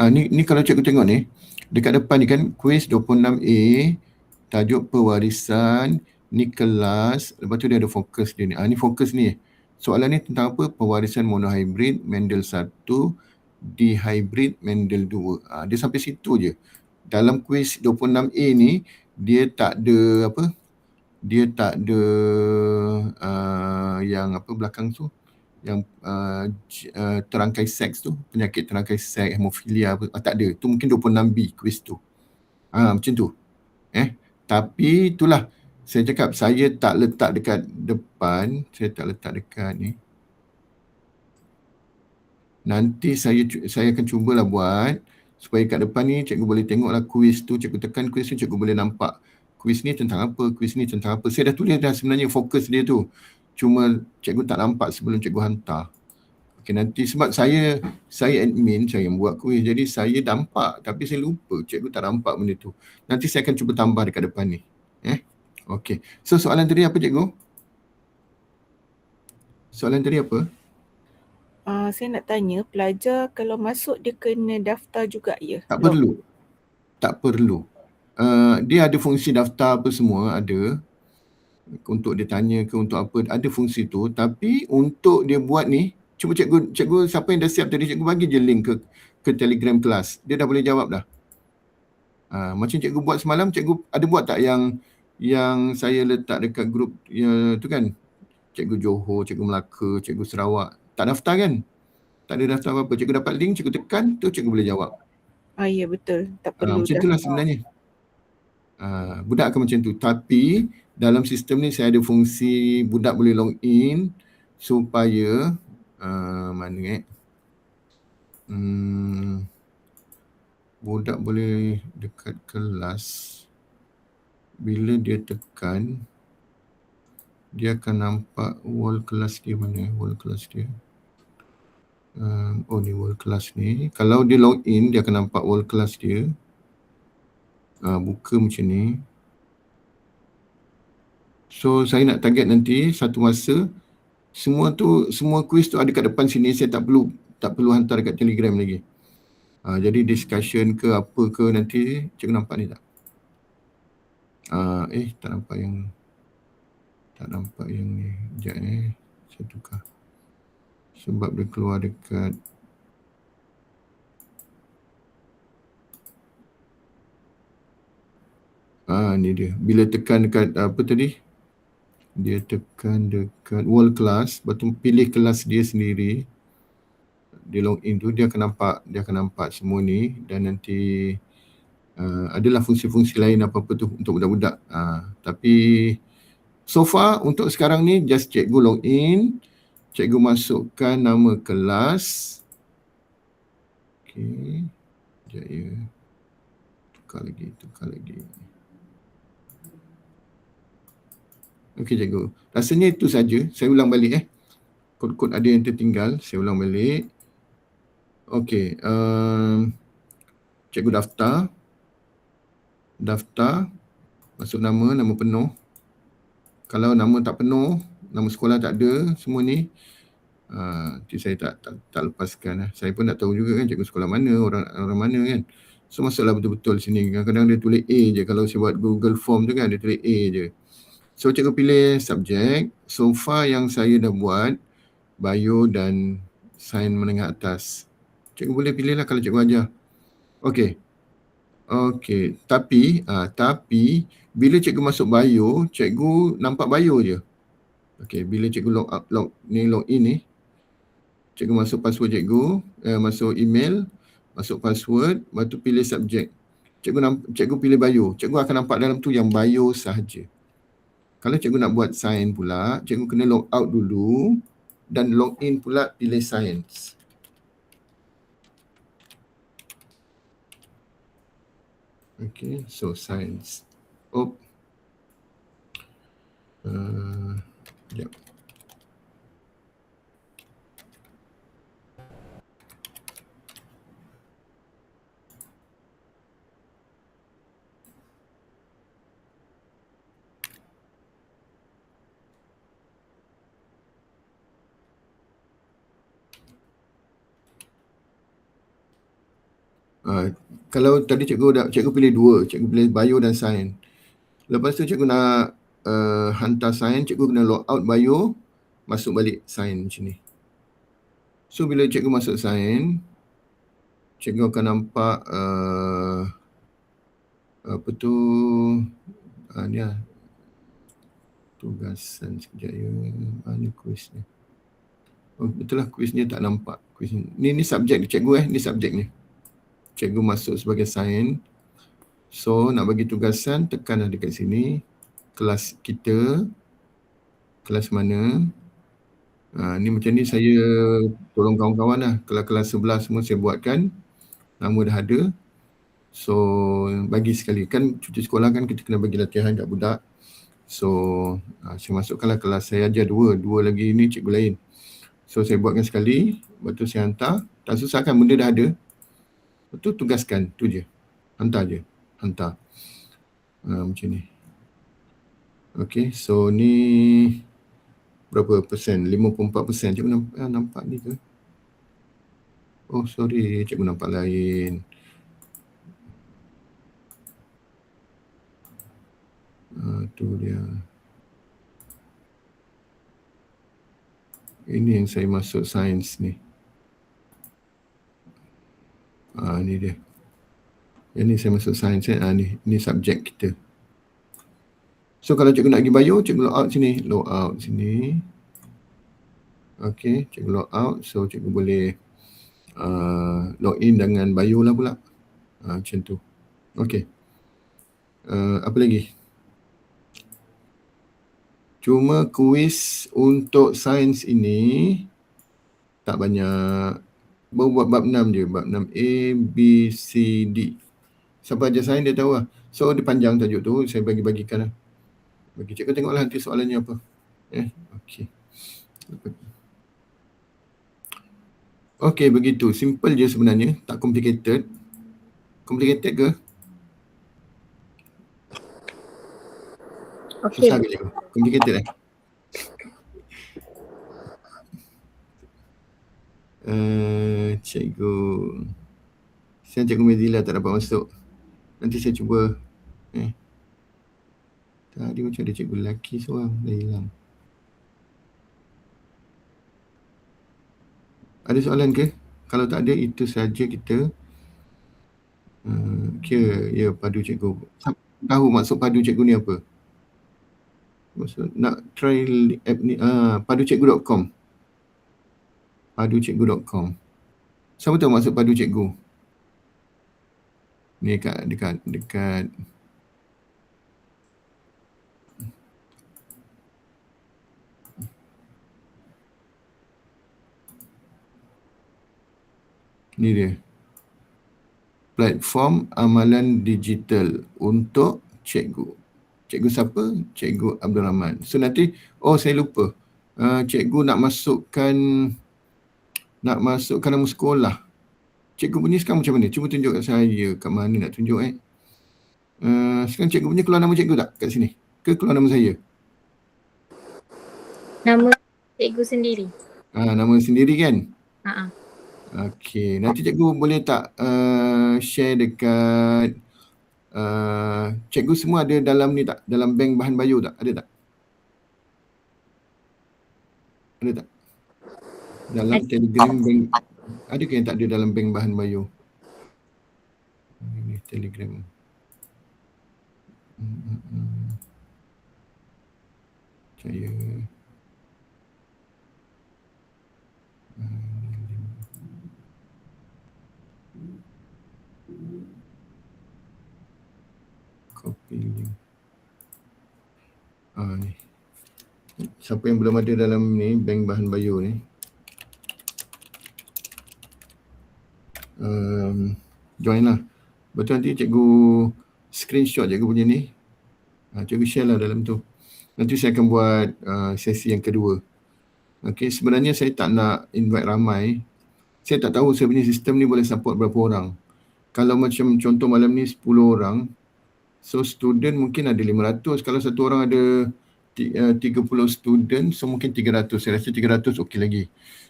Ni kalau cikgu tengok ni, dekat depan ni kan kuis 26A, tajuk pewarisan, ni kelas, lepas tu dia ada fokus dia ni. Ni fokus ni. Soalan ni tentang apa? Pewarisan monohybrid Mendel 1, dihybrid Mendel 2. Dia sampai situ je. Dalam kuis 26A ni, dia tak ada apa? Dia tak ada yang apa belakang tu, yang terangkai seks tu, penyakit terangkai seks, hemofilia apa, tak ada. Tu mungkin 26B kuis tu. Macam tu. Tapi itulah saya cakap, saya tak letak dekat depan, saya tak letak dekat ni. Nanti saya akan cubalah buat supaya kat depan ni cikgu boleh tengoklah kuis tu, cikgu tekan kuis tu, cikgu boleh nampak kuis ni tentang apa, kuis ni tentang apa. Saya dah tulis dah sebenarnya fokus dia tu. Cuma cikgu tak nampak sebelum cikgu hantar. Okay, nanti sebab saya admin, saya yang buat kuis, jadi saya nampak tapi saya lupa, cikgu tak nampak benda tu. Nanti saya akan cuba tambah dekat depan ni. Okay, so soalan tadi apa cikgu? Soalan tadi apa? Saya nak tanya, pelajar kalau masuk dia kena daftar juga ya? Tak perlu. Tak perlu. Dia ada fungsi daftar apa semua, ada. Untuk dia tanya ke untuk apa, ada fungsi tu. Tapi untuk dia buat ni, cuba cikgu siapa yang dah siap tadi, cikgu bagi je link ke Telegram kelas. Dia dah boleh jawab dah. Macam cikgu buat semalam, cikgu ada buat tak yang saya letak dekat grup tu kan? Cikgu Johor, cikgu Melaka, cikgu Sarawak. Tak daftar kan? Tak ada daftar apa-apa. Cikgu dapat link, cikgu tekan, tu cikgu boleh jawab. Ya betul. Tak perlu Macam itulah sebenarnya. Budak akan macam tu. Tapi dalam sistem ni saya ada fungsi budak boleh login supaya budak boleh dekat kelas. Bila dia tekan, dia akan nampak wall kelas dia mana, wall kelas dia. Ni wall kelas ni. Kalau dia login, dia akan nampak wall kelas dia. Buka macam ni. So saya nak target nanti satu masa semua quiz tu ada kat depan sini, saya tak perlu hantar dekat Telegram lagi. Jadi discussion ke apa ke nanti, cikgu nampak ni tak? Tak nampak yang ni. Sekejap saya tukar. Sebab dia keluar dekat ni dia. Bila tekan dekat apa tadi? Dia tekan dekat wall class, lepas tu pilih kelas dia sendiri. Dia login tu, dia akan nampak semua ni, dan nanti adalah fungsi-fungsi lain apa-apa tu untuk budak-budak. Tapi so far untuk sekarang ni just cikgu login, cikgu masukkan nama kelas. Okey. Sekejap ya. Tukar lagi. Okey cikgu. Rasanya itu saja. Saya ulang balik Kod-kod ada yang tertinggal, saya ulang balik. Okey. Cikgu daftar, masuk nama penuh. Kalau nama tak penuh, nama sekolah tak ada, semua ni, nanti saya tak lepaskan. Saya pun tak tahu juga kan cikgu sekolah mana, orang mana kan. So masuklah betul-betul sini. Kadang-kadang dia tulis A je. Kalau saya buat Google Form tu kan, dia tulis A je. So cikgu pilih subjek. So far yang saya dah buat, bio dan sains menengah atas. Cikgu boleh pilih lah kalau cikgu ajar. Okey. Tapi bila cikgu masuk bio, cikgu nampak bio je. Okey, bila cikgu login ni, cikgu masuk password cikgu, masuk email, masuk password, lepas tu pilih subjek. Cikgu pilih bio. Cikgu akan nampak dalam tu yang bio sahaja. Kalau cikgu nak buat sains pula, cikgu kena log out dulu dan login pula pilih sains. Okay, so sains. Sekejap. Kalau tadi cikgu pilih dua, cikgu pilih bio dan sains. Lepas tu cikgu nak hantar sains, cikgu kena log out bio, masuk balik sains macam ni. So bila cikgu masuk sains, cikgu akan nampak apa tu, ni lah tugasan. Sekejap ya, mana kuis ni? Betul lah, kuis ni tak nampak. Kuis ni subjek cikgu ni subjek ni. Cikgu masuk sebagai sains. So nak bagi tugasan, tekanlah dekat sini. Kelas kita, kelas mana. Ni macam ni saya tolong kawan-kawan lah. Kelas-kelas sebelah semua saya buatkan. Nama dah ada. So bagi sekali. Kan cuti sekolah kan kita kena bagi latihan kat budak. So saya masukkanlah kelas saya ajar dua lagi ni cikgu lain. So saya buatkan sekali, lepas tu saya hantar. Tak susah kan, benda dah ada. Lepas tu tugaskan, tu je. Hantar je, hantar. Macam ni. Okay, so ni berapa persen? 54%. Cikgu nampak ni ke? Oh sorry, cikgu nampak lain. Tu dia. Ini yang saya masuk sains ni. Ni dia. Yang ni saya masuk sains. Ni subjek kita. So kalau cikgu nak pergi bio, cikgu log out sini. Log out sini. Okay, cikgu log out. So cikgu boleh log in dengan bio lah pula. Macam tu. Okay. Apa lagi? Cuma kuis untuk sains ini tak banyak. Baru buat bab 6 je. Bab 6 A, B, C, D. Siapa ajar sains dia tahu lah. So dia panjang tajuk tu. Saya bagi-bagikan lah. Bagi cikgu tengoklah nanti soalannya apa. Okay. Okay, begitu. Simple je sebenarnya. Tak complicated. Complicated ke? Okay. Susah ke cikgu? Complicated cikgu. Saya cikgu Mezila tak dapat masuk. Nanti saya cuba. Tadi macam ada cikgu lelaki seorang dah hilang. Ada soalan ke? Kalau tak ada, itu saja kita kira padu cikgu. Tahu maksud padu cikgu ni apa? Maksud nak try app ni, paducikgu.com. Paducikgu.com. Siapa tahu maksud padu cikgu? Ni dekat ni dia. Platform amalan digital untuk cikgu. Cikgu siapa? Cikgu Abdul Rahman. So nanti, saya lupa. Cikgu nak masukkan nama sekolah. Cikgu punya sekarang macam mana? Cuba tunjuk kat saya. Kat mana nak tunjuk sekarang cikgu punya keluar nama cikgu tak kat sini? Ke keluar nama saya? Nama cikgu sendiri. Nama sendiri kan? Okey, nanti cikgu boleh tak share dekat cikgu semua ada dalam ni tak? Dalam bank bahan bio tak? Ada tak? Ada tak? Dalam Telegram bank. Ada ke yang tak ada dalam bank bahan bio? Ini Telegram. Saya copy link. Ni. Siapa yang belum ada dalam ni bank bahan bio ni, join lah. Betul, nanti cikgu screenshot cikgu punya ni. Cikgu share lah dalam tu. Nanti saya akan buat sesi yang kedua. Okay, sebenarnya saya tak nak invite ramai. Saya tak tahu saya punya sistem ni boleh support berapa orang. Kalau macam contoh malam ni 10 orang, so student mungkin ada 500. Kalau satu orang ada 30 student, so mungkin 300. Saya rasa 300 okey lagi.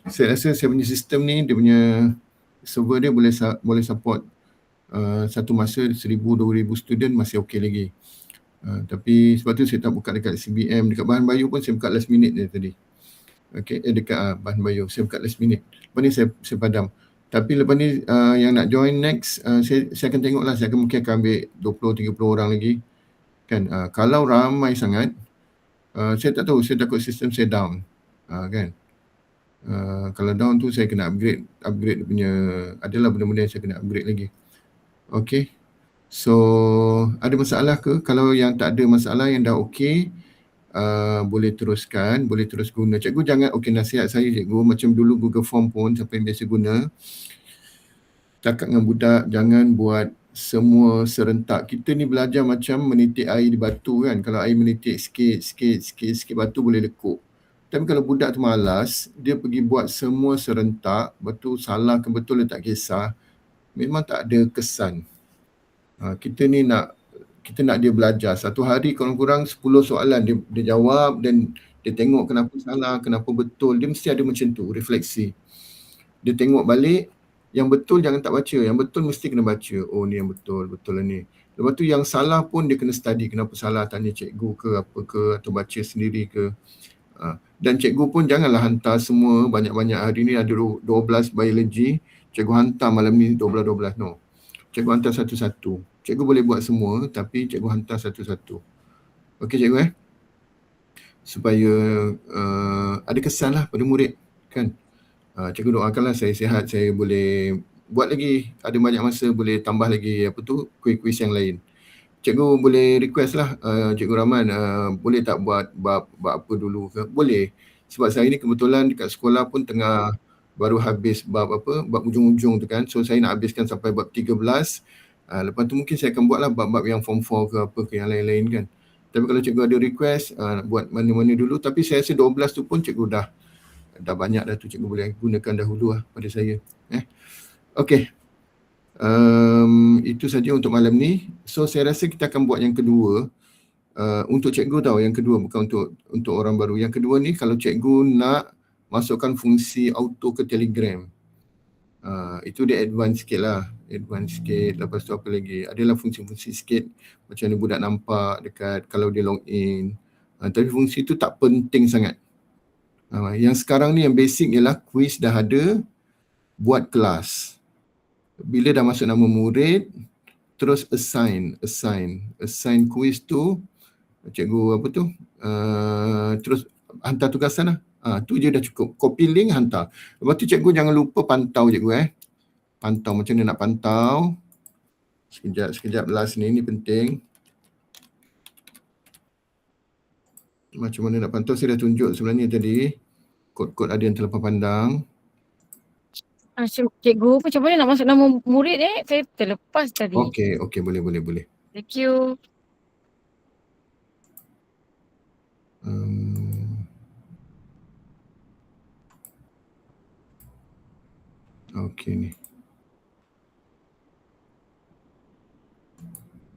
Saya rasa saya punya sistem ni, dia punya server dia boleh support satu masa 1,000-2,000 student masih okey lagi. Tapi sebab tu saya tak buka dekat CBM. Dekat bahan bio pun saya buka last minute dia tadi. Okay, dekat bahan bio saya buka last minute. Lepas ni saya padam. Tapi lepas ni yang nak join next, saya akan tengok lah. Saya mungkin akan ambil 20-30 orang lagi. Kan, kalau ramai sangat, saya tak tahu, saya takut sistem saya down. Kan. Kalau down tu saya kena upgrade punya, adalah benda-benda yang saya kena upgrade lagi. Okay. So, ada masalah ke? Kalau yang tak ada masalah, yang dah okey, boleh teruskan, boleh terus guna. Cikgu jangan, nasihat saya cikgu, macam dulu Google Form pun, siapa yang biasa guna, cakap dengan budak, jangan buat semua serentak. Kita ni belajar macam menitik air di batu kan. Kalau air menitik sikit batu boleh lekuk. Tapi kalau budak tu malas, dia pergi buat semua serentak, betul salah ke betul dia tak kisah, memang tak ada kesan. Kita nak dia belajar. Satu hari kurang-kurang 10 soalan dia jawab dan dia tengok kenapa salah, kenapa betul. Dia mesti ada macam tu, refleksi. Dia tengok balik, yang betul jangan tak baca. Yang betul mesti kena baca. Oh ni yang betul, betul lah ni. Lepas tu yang salah pun dia kena study kenapa salah, tanya cikgu ke apa ke atau baca sendiri ke. Dan cikgu pun janganlah hantar semua banyak-banyak. Hari ni ada 12 biologi, cikgu hantar malam ni 12. No. Cikgu hantar satu-satu. Cikgu boleh buat semua tapi cikgu hantar satu-satu. Okey cikgu supaya ada kesan lah pada murid kan. Cikgu doakanlah saya sihat, saya boleh buat lagi, ada banyak masa boleh tambah lagi kuis-kuis yang lain. Cikgu boleh request lah, Cikgu Rahman boleh tak buat bab apa dulu ke? Boleh. Sebab saya ni kebetulan dekat sekolah pun tengah baru habis bab ujung-ujung tu kan. So saya nak habiskan sampai bab 13. Lepas tu mungkin saya akan buatlah bab-bab yang form 4 ke apa ke yang lain-lain kan. Tapi kalau cikgu ada request buat mana-mana dulu, tapi saya rasa 12 tu pun cikgu dah banyak dah tu, cikgu boleh gunakan dahulu lah pada saya. Okey. Itu saja untuk malam ni. So saya rasa kita akan buat yang kedua. Untuk cikgu tahu yang kedua, bukan untuk orang baru. Yang kedua ni kalau cikgu nak masukkan fungsi auto ke Telegram. Itu dia advance sikit lah. Advance sikit. Lepas tu apa lagi? Adalah fungsi-fungsi sikit. Macam mana budak nampak dekat kalau dia log in. Tapi fungsi tu tak penting sangat. Yang sekarang ni yang basic ialah quiz dah ada, buat kelas. Bila dah masuk nama murid, terus assign quiz tu, cikgu terus hantar tugasan lah. Tu je dah cukup. Copy link, hantar. Lepas tu cikgu jangan lupa pantau cikgu Pantau, macam mana nak pantau. Sekejap last ni penting. Macam mana nak pantau, saya dah tunjuk sebenarnya tadi. Kod-kod ada yang terlepas pandang. Cikgu, macam mana nak masuk nama murid Saya terlepas tadi. Okey, boleh. Thank you.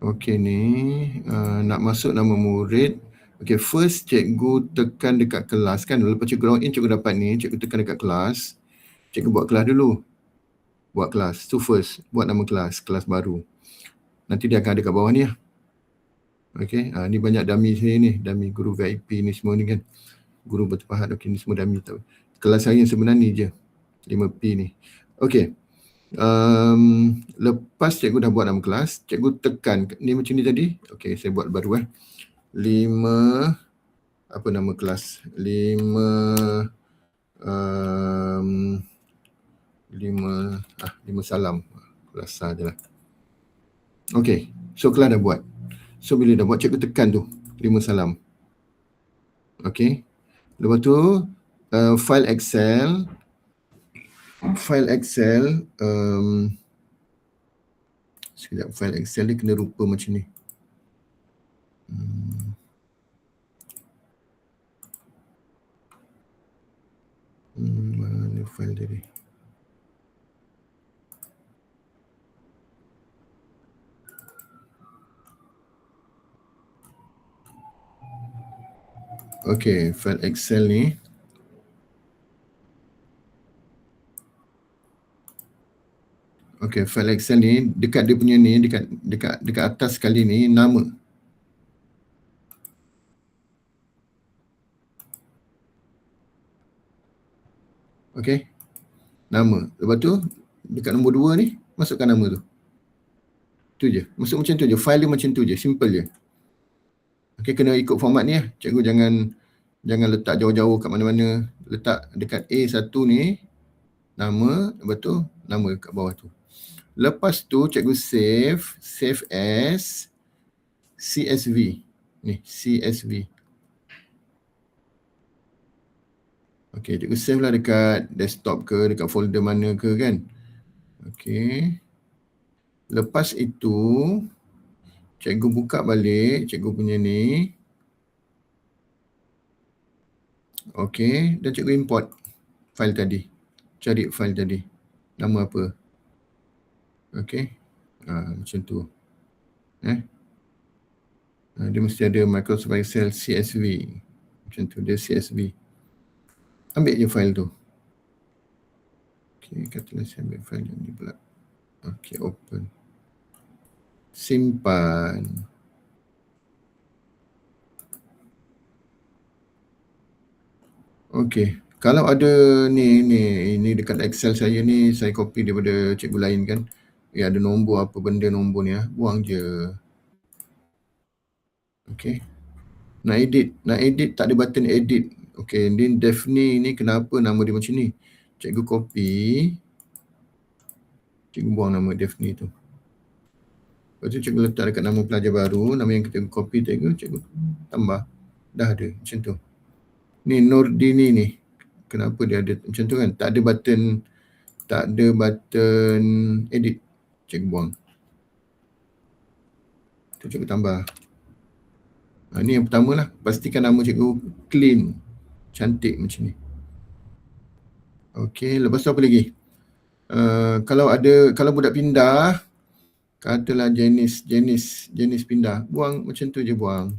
Okey ni nak masuk nama murid. Okey, first cikgu tekan dekat kelas kan. Lepas cikgu login, cikgu dapat ni, cikgu tekan dekat kelas. Cikgu buat kelas dulu. Buat kelas. So first, buat nama kelas baru. Nanti dia akan ada kat bawah ni lah. Okey, ni banyak dummy saya ni. Dummy guru VIP ni semua ni kan. Guru bertepahat, okey ni semua dummy tahu. Kelas saya yang sebenarnya ni je. 5P ni. Okey. Lepas cikgu dah buat nama kelas, cikgu tekan ni macam ni tadi. Okey, saya buat baru 5 apa nama kelas? 5 salam. Kelas sajalah. Okey, so kelas dah buat. So bila dah buat, cikgu tekan tu 5 salam. Okey. Lepas tu file Excel sekejap, file Excel ni kena rupa macam ni. Mana file tadi? Okey, file Excel ni. Okey, file Excel ni dekat dia punya ni, dekat atas sekali ni nama. Okey. Nama. Lepas tu dekat nombor 2 ni masukkan nama tu. Tu je. Masuk macam tu je. File dia macam tu je, simple je. Okey, kena ikut format ni lah. Cikgu jangan letak jauh-jauh kat mana-mana. Letak dekat A1 ni nama, lepas tu nama kat bawah tu. Lepas tu cikgu save as CSV. Ni, CSV. Okey, cikgu save lah dekat desktop ke, dekat folder mana ke kan. Okey. Lepas itu, cikgu buka balik cikgu punya ni. Okey, dan cikgu import file tadi. Cari file tadi. Nama apa? Okey. Macam tu. Dia mesti ada Microsoft Excel CSV. Macam tu, dia CSV. Ambil je file tu. Okey, katalah saya ambil file yang ni pula. Okey, open. Simpan. Okey, kalau ada ni dekat Excel saya ni, saya copy daripada cikgu lain kan. Ada nombor apa benda nombor ni buang je. Okey. Nak edit tak ada button edit. Okey, ni Daphne ni kenapa nama dia macam ni? Cikgu copy. Cikgu buang nama Daphne tu. Lepas tu cikgu letak dekat nama pelajar baru, nama yang kita copy cikgu tambah. Dah ada macam tu. Ni Nordini ni. Kenapa dia ada macam tu kan? Tak ada button edit. Cikgu buang. Tu cikgu tambah. Ni yang pertama lah. Pastikan nama cikgu clean. Cantik macam ni. Okey, lepas tu apa lagi? Kalau budak pindah, katalah jenis pindah. Buang macam tu je buang.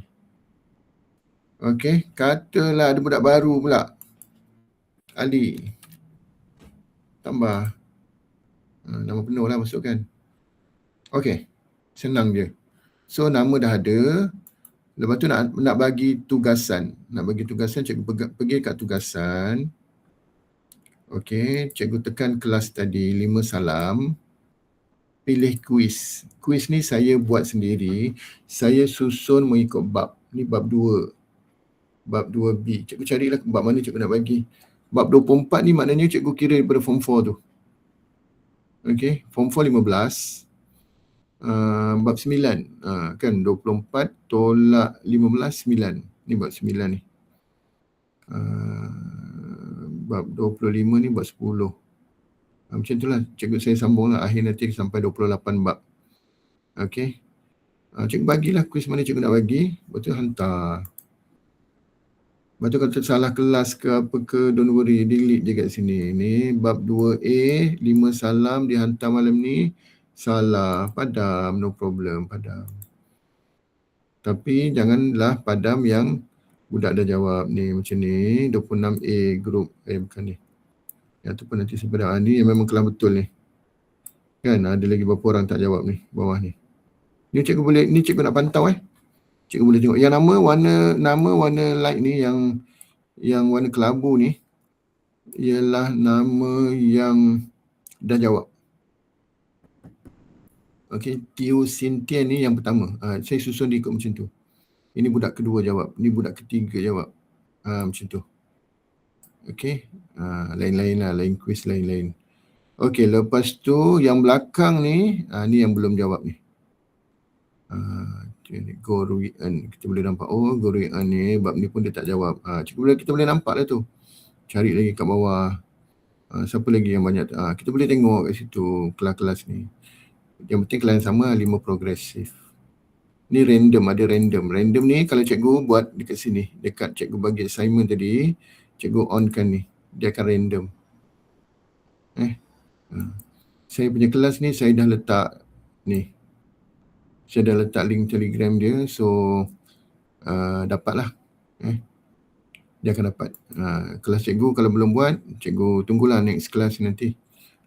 Okey, katalah ada budak baru pula. Ali. Tambah. Nama penuh lah masukkan. Okey, senang je. So nama dah ada. Lepas tu nak bagi tugasan. Cikgu pergi kat tugasan. Okey, cikgu tekan kelas tadi 5 salam. Pilih kuis. Kuis ni saya buat sendiri. Saya susun mengikut bab. Ni bab 2. Bab 2B. Cikgu carilah bab mana cikgu nak bagi. Bab 24 ni maknanya cikgu kira daripada form 4 tu. Okey, form 4 15. Bab 9. Kan 24 tolak 15 9. Ni bab 9 ni. Bab 25 ni bab 10. Macam itulah cikgu saya sambung lah akhir nanti sampai 28 bab. Okey. Cikgu bagilah kuis mana cikgu nak bagi. Lepas tu hantar. Lepas tu kalau salah kelas ke apa ke, don't worry, delete je kat sini. Ni bab 2A, 5 salam dihantar malam ni. Salah, padam, no problem, padam. Tapi janganlah padam yang budak dah jawab ni macam ni. 26A group, bukan ni. Yang tu pun nanti sebenarnya ni yang memang kelas betul ni. Kan ada lagi berapa orang tak jawab ni, bawah ni. Ni cikgu nak pantau Cikgu boleh tengok. Yang nama warna light ni yang warna kelabu ni ialah nama yang dah jawab. Okey, Tio Cynthia ni yang pertama. Saya susun dia ikut macam tu. Ini budak kedua jawab, ni budak ketiga jawab. Macam tu. Okey, lain-lain lah, lain kuis lain-lain. Okey, lepas tu yang belakang ni, ni yang belum jawab ni. Goruian, kita boleh nampak. Goruian ni, bab ni pun dia tak jawab. Kita boleh nampak lah tu. Cari lagi kat bawah. Siapa lagi yang banyak? Kita boleh tengok kat situ kelas-kelas ni. Yang penting kelas yang sama 5 progresif. Ni random, ada random. Random ni kalau cikgu buat dekat sini. Dekat cikgu bagi assignment tadi, cikgu on kan ni. Dia akan random. Saya punya kelas ni saya dah letak ni. Saya dah letak link Telegram dia. So, dapatlah. Dia akan dapat. Kelas cikgu kalau belum buat, cikgu tunggulah next kelas nanti.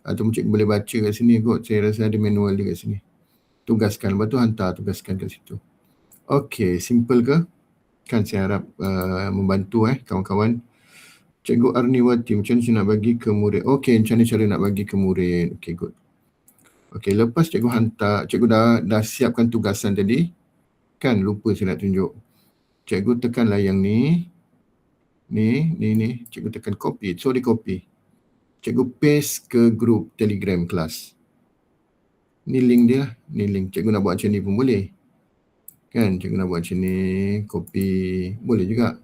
Atau cikgu boleh baca kat sini kot. Saya rasa ada manual dia kat sini. Tugaskan. Lepas tu hantar tugaskan kat situ. Okey, simple ke? Kan saya harap membantu kawan-kawan. Cikgu Arniwati, macam mana saya nak bagi ke murid? Okey, macam mana cara nak bagi ke murid? Okey, good. Okey, lepas cikgu hantar, cikgu dah siapkan tugasan tadi. Kan, lupa saya nak tunjuk. Cikgu tekanlah yang ni. Ni. Cikgu tekan copy. So, dia copy. Cikgu paste ke grup Telegram kelas. Ni link dia. Ni link. Cikgu nak buat macam ni pun boleh. Kan, cikgu nak buat macam ni. Copy. Boleh juga.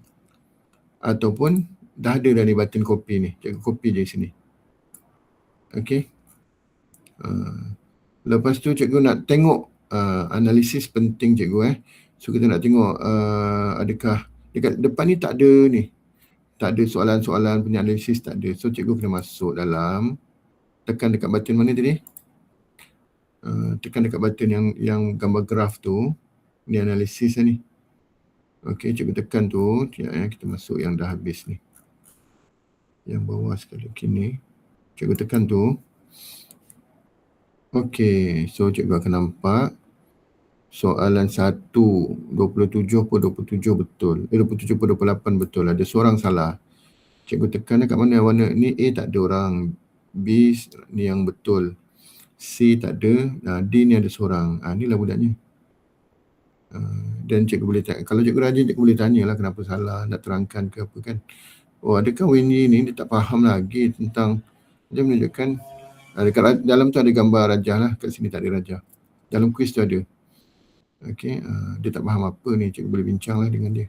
Ataupun, dah ada dah ni button copy ni. Cikgu copy je sini. Okey. Lepas tu cikgu nak tengok analisis penting cikgu. So kita nak tengok adakah dekat depan ni tak ada ni. Tak ada soalan-soalan punya analisis, tak ada. So cikgu kena masuk dalam, tekan dekat button mana tadi? Tekan dekat button yang gambar graf tu. Ni analisis lah ni. Okey, cikgu tekan tu. Kita masuk yang dah habis ni. Yang bawah sekali kini. Cikgu tekan tu. Okey, so cikgu akan nampak soalan 1, 27 per 27 betul. 27 per 28 betul. Ada seorang salah. Cikgu tekan dekat mana warna ni, A tak ada orang. B ni yang betul. C tak ada. D ni ada seorang. Inilah budaknya. Dan cikgu boleh tanya. Kalau cikgu rajin, cikgu boleh tanyalah kenapa salah, nak terangkan ke apa kan. Oh, adakah Wendy ni dia tak faham lagi tentang, dia menunjukkan dekat dalam tu ada gambar rajah lah, kat sini tak ada rajah. Dalam kuis tu ada. Okey, dia tak faham apa ni, cikgu boleh bincang lah dengan dia.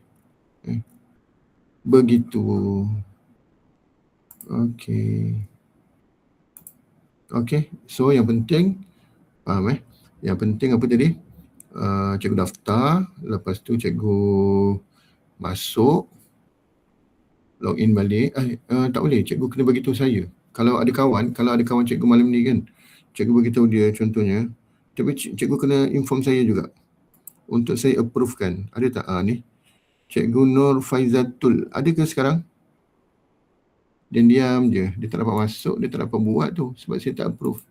Begitu. Okey, so yang penting, faham Yang penting apa tadi? Cikgu daftar, lepas tu cikgu masuk, login balik. Tak boleh, cikgu kena beritahu saya. Kalau ada kawan cikgu malam ni kan, cikgu beritahu dia contohnya, tapi cikgu kena inform saya juga untuk saya approve kan. Ada tak? Ni Cikgu Nur Faizatul, ada ke sekarang? Dan diam je, dia tak dapat masuk, dia tak dapat buat tu sebab saya tak approve.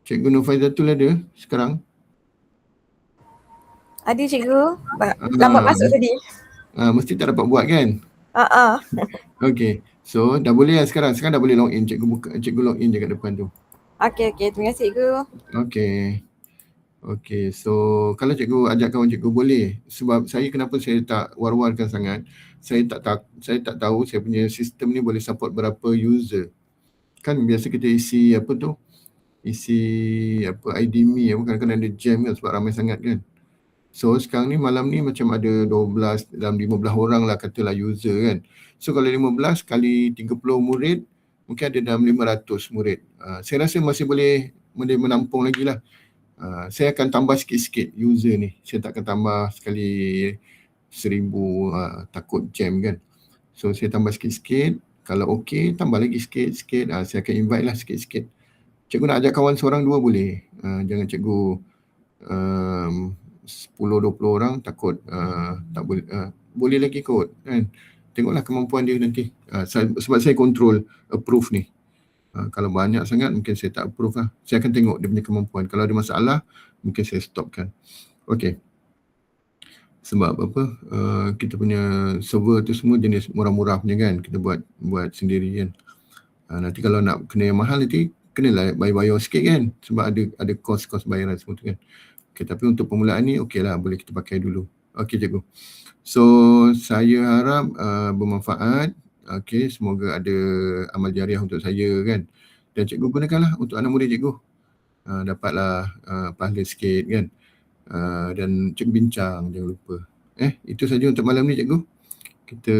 Cikgu Nur Faizatul ada sekarang? Ada cikgu, lambat masuk tadi. Mesti tak dapat buat kan? Okey, so dah boleh lah sekarang dah boleh login. Cikgu login je kat depan tu. Okey, terima kasih cikgu. Okey, so kalau cikgu ajak kawan cikgu boleh. Sebab kenapa saya tak war-warkan sangat, saya tak tahu saya punya sistem ni boleh support berapa user. Kan biasa kita isi IDMe, kadang-kadang ada jam kan sebab ramai sangat kan. So sekarang ni malam ni macam ada 12 dalam 15 orang lah katalah user kan. So kalau 15 kali 30 murid, mungkin ada dalam 500 murid. Saya rasa masih boleh menampung lagi lah. Saya akan tambah sikit-sikit user ni. Saya tak akan tambah sekali 1000, takut jam kan. So saya tambah sikit-sikit. Kalau okey, tambah lagi sikit-sikit. Saya akan invite lah sikit-sikit. Cikgu nak ajak kawan seorang dua boleh. Jangan cikgu 10-20 orang takut tak boleh. Boleh lagi kot kan. Tengoklah kemampuan dia nanti. Sebab saya control approve ni. Kalau banyak sangat mungkin saya tak approve lah. Saya akan tengok dia punya kemampuan. Kalau ada masalah mungkin saya stopkan. Okey. Sebab kita punya server tu semua jenis murah-murah punya kan. Kita buat sendiri kan. Nanti kalau nak kena yang mahal nanti kenalah bayar sikit kan. Sebab ada kos-kos bayaran semua tu kan. Okey, tapi untuk permulaan ni okeylah, boleh kita pakai dulu. Okey cikgu. So saya harap bermanfaat. Okey, semoga ada amal jariah untuk saya kan. Dan cikgu gunakanlah untuk anak murid cikgu. Dapatlah pahala sikit kan. Dan cikgu bincang, jangan lupa. Itu saja untuk malam ni cikgu. Kita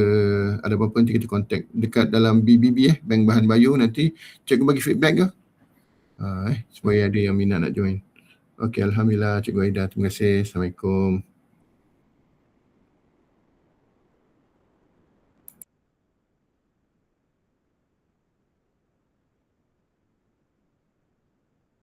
ada apa-apa nanti kita kontak dekat dalam BBB Bank Bahan Bio, nanti cikgu bagi feedback ke? Supaya ada yang minat nak join. Okey, alhamdulillah cikgu Aida. Terima kasih. Assalamualaikum.